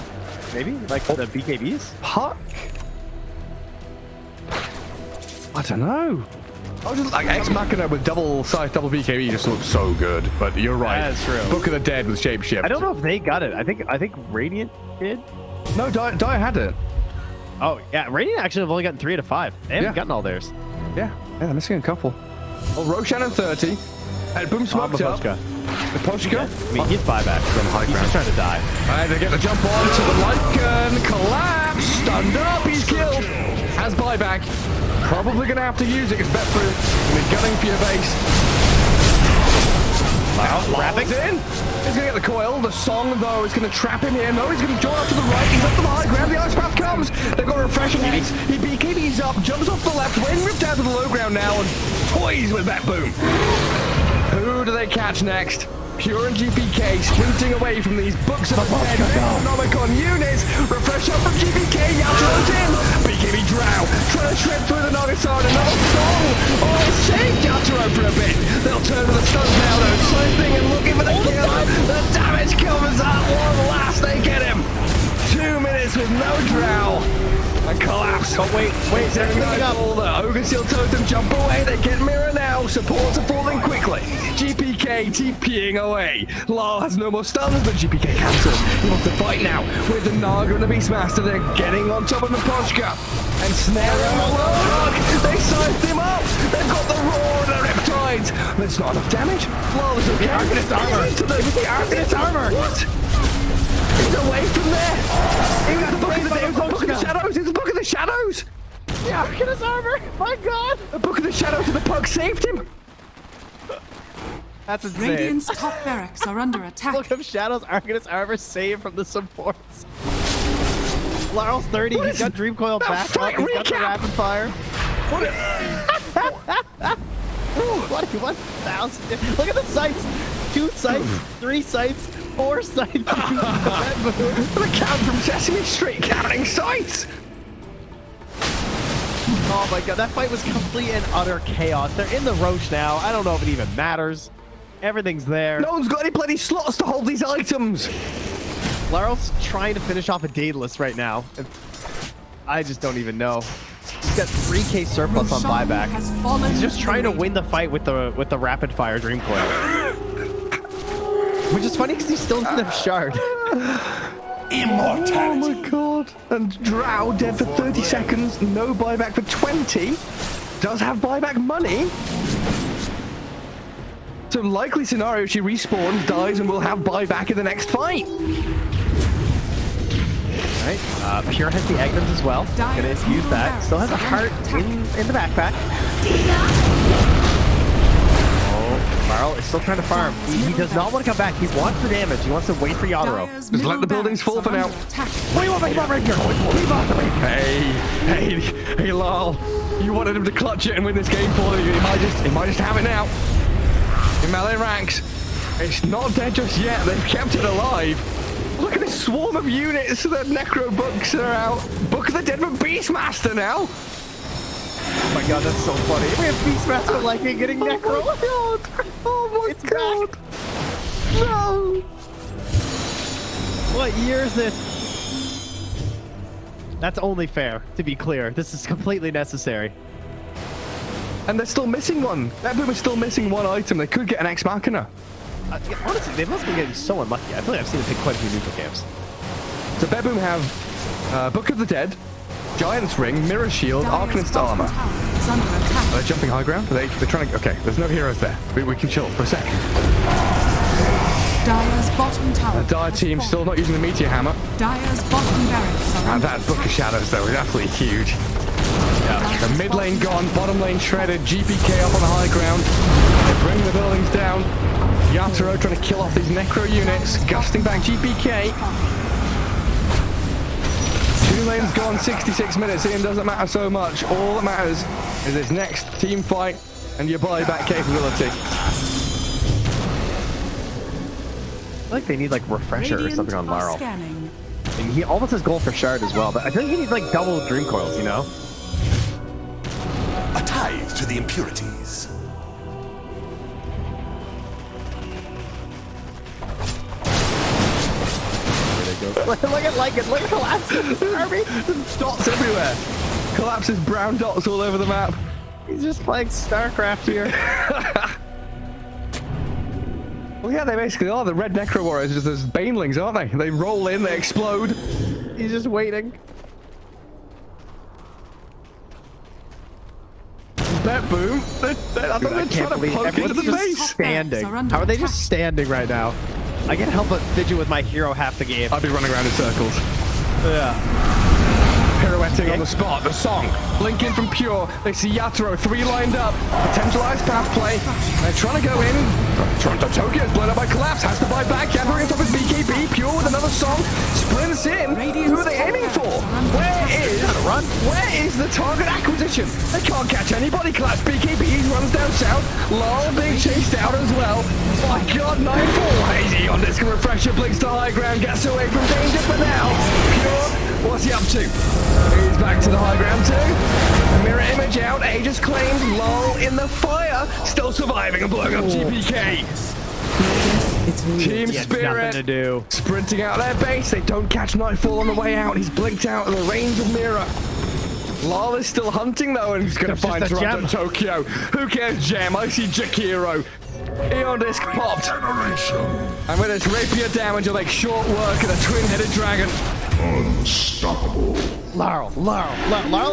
Maybe? Like for the BKBs? Puck? I don't know. I was just like Ex Machina with double size, double BKB just looks so good. But you're right. That's true. Book of the Dead with shapeshift. I don't know if they got it. I think Radiant did. No, Dire had it. Oh, yeah. Radiant actually have only gotten 3 out of 5. They haven't gotten all theirs. Yeah, they're missing a couple. Oh, Roshan at 30. And boom, smoked up. Miposhka. Miposhka. I mean, he's buyback. From high He's ground. just trying to die. And they get the jump on to the Lycan. Collapse. Stunned up. He's killed. Has buyback. Probably going to have to use it because Betboom is gunning for your base. Wow. nothing. In. He's gonna get the coil. The song though is gonna trap him here. No, he's gonna draw up to the right. He's up to the high ground. The ice path comes. They've got refreshing eggs. He BKBs up, jumps off the left, wind ripped down to the low ground now, and toys with Betboom. Who do they catch next? Pure and GPK sprinting away from these books of the dead Necronomicon units. Refresh up from GPK. Yatoro's in. BKB Drow trying to shred through the Nagasar. Another song. Oh, it saved Yatoro for a bit. They'll turn to the stuns now though. Sniping and looking for the kill. The damage comes at one last. They get him. 2 minutes with no Drow. And collapse. Oh, wait. They're cleaning up. The Ogre Seal Totem jump away. They get Mira now. Supports are falling quickly. GPK TPing away. Larl has no more stuns, but GPK cancels. He wants to fight now with the Naga and the Beastmaster. They're getting on top of Miposhka and snaring the Worick. They sized him up. They've got the Roar and the Riptides. That's not enough damage. Larl is okay. Arcanist armor. It was the Arcanist armor. What? He's away from there. He was the Book of the Shadows. It's the Book of the Shadows. The Arcanist armor. My God. The Book of the Shadows and the Pug saved him. That's insane. Radiant's top barracks are under attack. Look of Shadows, Arcanist armor saved from the supports. Larl's 30. He's got Dream Coil back up. He's got the rapid fire. 21,000. Look at the sights. 2 sights, 3 sights, 4 sights. The count from Sesame Street counting sights. Oh my God, that fight was complete and utter chaos. They're in the Roche now. I don't know if it even matters. Everything's there. No one's got any bloody slots to hold these items. Larl's trying to finish off a Daedalus right now. I just don't even know. He's got 3k surplus on buyback. He's just trying to win the fight with the rapid fire Dream Coil. Which is funny because he still doesn't have Shard. Immortality. Oh my God. And Drow dead for 30 seconds. No buyback for 20. Does have buyback money. So likely scenario, she respawns, dies, and will have buyback in the next fight. Right. Pure has the Agnums as well. Gonna use that. Still has a heart in the backpack. Larl is still trying to farm. He does not want to come back. He wants the damage. He wants to wait for Yatoro. Just let the buildings fall for now. What do you want to make about right here? Hey, Larl. You wanted him to clutch it and win this game for you. He might just have it now. In melee ranks. It's not dead just yet. They've kept it alive. Look at this swarm of units. The Necro books are out. Book of the Dead for Beastmaster now. Oh my God, that's so funny. We have Beastmaster like getting Necro. Oh my God. Oh my God. Back. No. What year is it? That's only fair, to be clear. This is completely necessary. And they're still missing one. Betboom is still missing one item. They could get an Ex Machina. Yeah, honestly, they must be getting so unlucky. I feel like I've seen it take quite a few neutral camps. So Betboom have Book of the Dead, Giant's Ring, Mirror Shield, Arcanist's Armor. They're jumping high ground? They're trying to... Okay, there's no heroes there. We can chill for a second. Dire's bottom tower. The Dire team still not using the Meteor Hammer. Dire's bottom barracks are And under that Book of Shadows, though, is absolutely huge. Yeah. The mid lane gone, bottom lane shredded, GPK up on the high ground. They bring the buildings down. Yatoro trying to kill off these Necro units, gusting back GPK. 2 lanes gone, 66 minutes in, doesn't matter so much. All that matters is this next team fight and your buyback capability. I feel like they need like refresher or something on Larl. scanning. And he almost has gold for Shard as well, but I think he needs like double Dream Coils, you know? A tithe to the impurities. Look at Collapse's army. Dots everywhere. Collapses brown dots all over the map. He's just playing StarCraft here. Well, yeah, they basically are. The red Necro Warriors, just those banelings, aren't they? They roll in, they explode. He's just waiting. Betboom. I thought they're trying to poke into the Everyone's base. just standing. Are under How are they attack. just standing right now? I can't help but fidget with my hero half the game. I'd be running around in circles. Yeah. Pirouetting on the spot. The song. Blink in from Pure. They see Yatoro. 3 lined up. Potential ice path play. They're trying to go in. Toronto Tokyo is blown up by Collapse. run. Where is the target acquisition? They can't catch anybody. Collapse BKB runs down south. Larl being chased out as well. My God, Nightfall. Hazy on this refresher blinks to high ground. Gets away from danger for now. Pure, what's he up to? He's back to the high ground too. Mirror image out. Aegis claimed. Larl in the fire. Still surviving and blowing up GPK. Team Spirit to do. sprinting out their base. They don't catch Nightfall on the way out. He's blinked out of the range of Mira. Larl is still hunting though, and he's going to find Toronto Tokyo. Who cares, Gem? I see Jakiro. Eon Disc popped. And with its rapier damage, it'll make short work of the twin-headed dragon. Unstoppable. Larl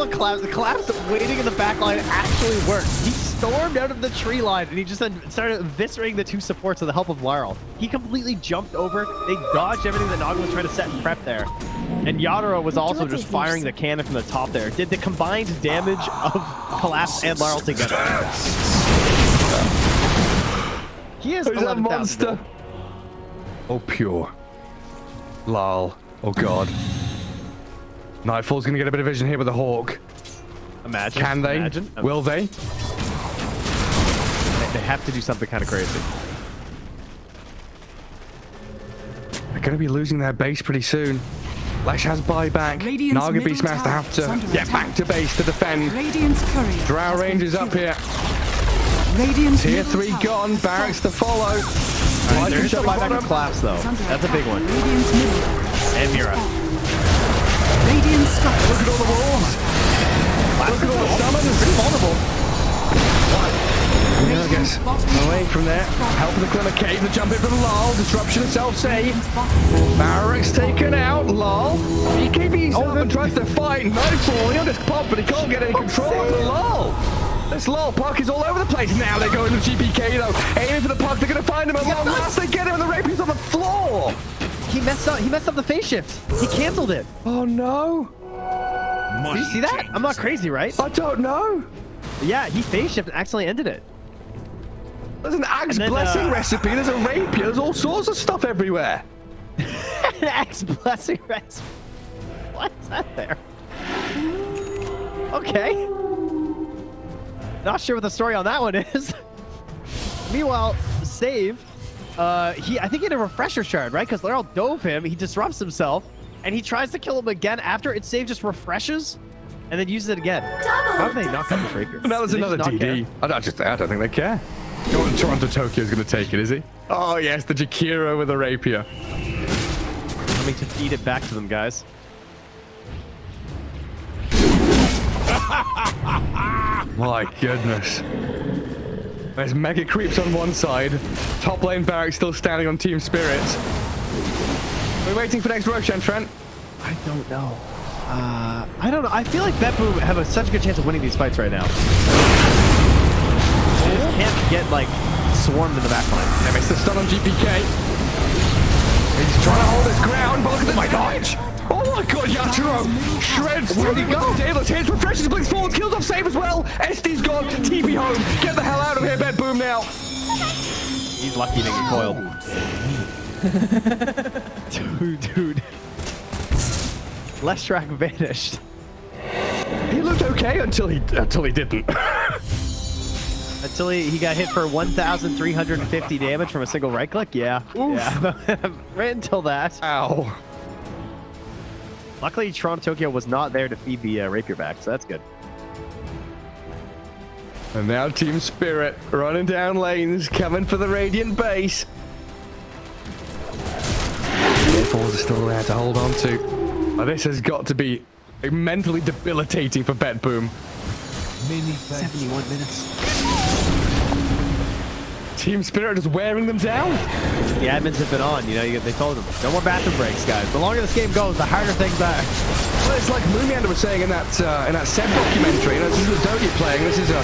and Collapse. The Collapse waiting in the back line actually worked. He stormed out of the tree line and he just then started eviscerating the two supports with the help of Larl. He completely jumped over. They dodged everything that Naga was trying to set and prep there. And Yatoro was also just firing the cannon from the top there. Did the combined damage of Collapse and Larl together. He is a monster. Oh, pure. Larl. Oh, God. Nightfall's going to get a bit of vision here with the Hawk. Imagine. Can they? Imagine. Will they? They have to do something kind of crazy. They're going to be losing their base pretty soon. Lesh has buyback. Naga Beastmaster have to get back to base to defend. Drow Rangers up here. Tier 3 gone. Barracks to follow. There's a buyback of Collapse though. That's a big one. And Mira. Look at all the walls. Look at all the summons. Pretty vulnerable. Mira gets away from there. Help the Glimmer Cave. The jump in from Larl. Disruption of self-save. Barracks taken out. Larl. EKB's up and tries to fight. Nightfall. He'll just pop, but he can't get any control of the Larl. This Larl puck is all over the place. Now they're going to GPK though. Aiming for the puck. They're going to find him at long last. They get him and the rapier's on the floor. He messed up the phase shift. He canceled it. Oh no. Did you see that? I'm not crazy, right? I don't know. Yeah, he phase shift and accidentally ended it. There's an Axe Blessing recipe. There's a rapier. There's all sorts of stuff everywhere. An Axe Blessing recipe. What is that there? Okay. Not sure what the story on that one is. Meanwhile, save. I think he had a refresher shard, right? Because Larl dove him. He disrupts himself, and he tries to kill him again after it save just refreshes, and then uses it again. How do they knock out this rapier? That was another DD. I don't think they care. Toronto Tokyo is going to take it, is he? Oh yes, the Jakiro with the rapier. Coming to feed it back to them, guys. My goodness. There's mega creeps on one side. Top lane Barracks still standing on Team Spirits. We're waiting for next Roshan, Trent. I don't know. I don't know. I feel like Betboom have such a good chance of winning these fights right now. They just can't get like swarmed in the back line. They missed the stun on GPK. He's trying to hold his ground, but look at the dodge. Oh my God, Yatoro shreds through the goal. Daedalus hits, refreshes, blinks forward, kills off save as well. SD's gone, TP home. Get the hell out of here, Betboom now. He's lucky to get coiled. Dude. Leshrac vanished. He looked okay until he didn't. Until he got hit for 1,350 damage from a single right click? Yeah. Oof. Yeah. Right until that. Ow. Luckily, Toronto Tokyo was not there to feed the rapier back, so that's good. And now Team Spirit running down lanes, coming for the Radiant base. Falls are still there to hold on to. This has got to be mentally debilitating for Betboom. 71 minutes. Team Spirit is wearing them down. The admins have been on, you know, they told them, no more bathroom breaks, guys. The longer this game goes, the harder things are. Well, it's like Moomiander was saying in that Seb documentary. You know, this is a Dota you're playing. This is a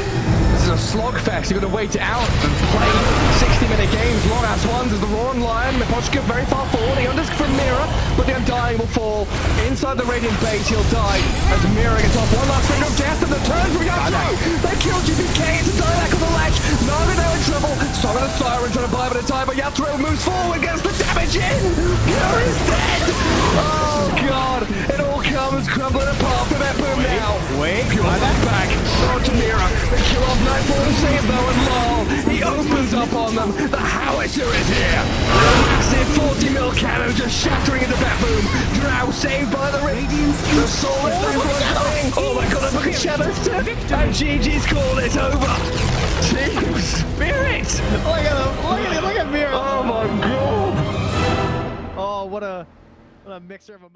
slogfest. You've got to wait it out and play 60-minute games, long-ass ones. As the Roaring Lion, Miposhka very far forward. The Undisk from Mira, but the Undying will fall inside the Radiant base. He'll die as Mira gets off one last finger of death, and the turn from Yatoro. They kill GPK. It's a dialect on the ledge. Naga now in trouble. Some of the Siren trying to buy him at a time, but Yatoro moves forward, gets the damage in. Mira is dead. Oh god, it all comes crumbling apart for Betboom now. Wait, That's back. On to Mira. The kill off Nightfall to save though, and Larl. He opens up on them. The howitzer is here. The massive 40 mil cannon just shattering into Betboom. Drow saved by the Radiance. The soul is going. Oh my god, look at Shadows too. And GG's call it over. Team Spirit. Look at him. Look at Mira. Oh my god. Oh, what a mixer of emotions.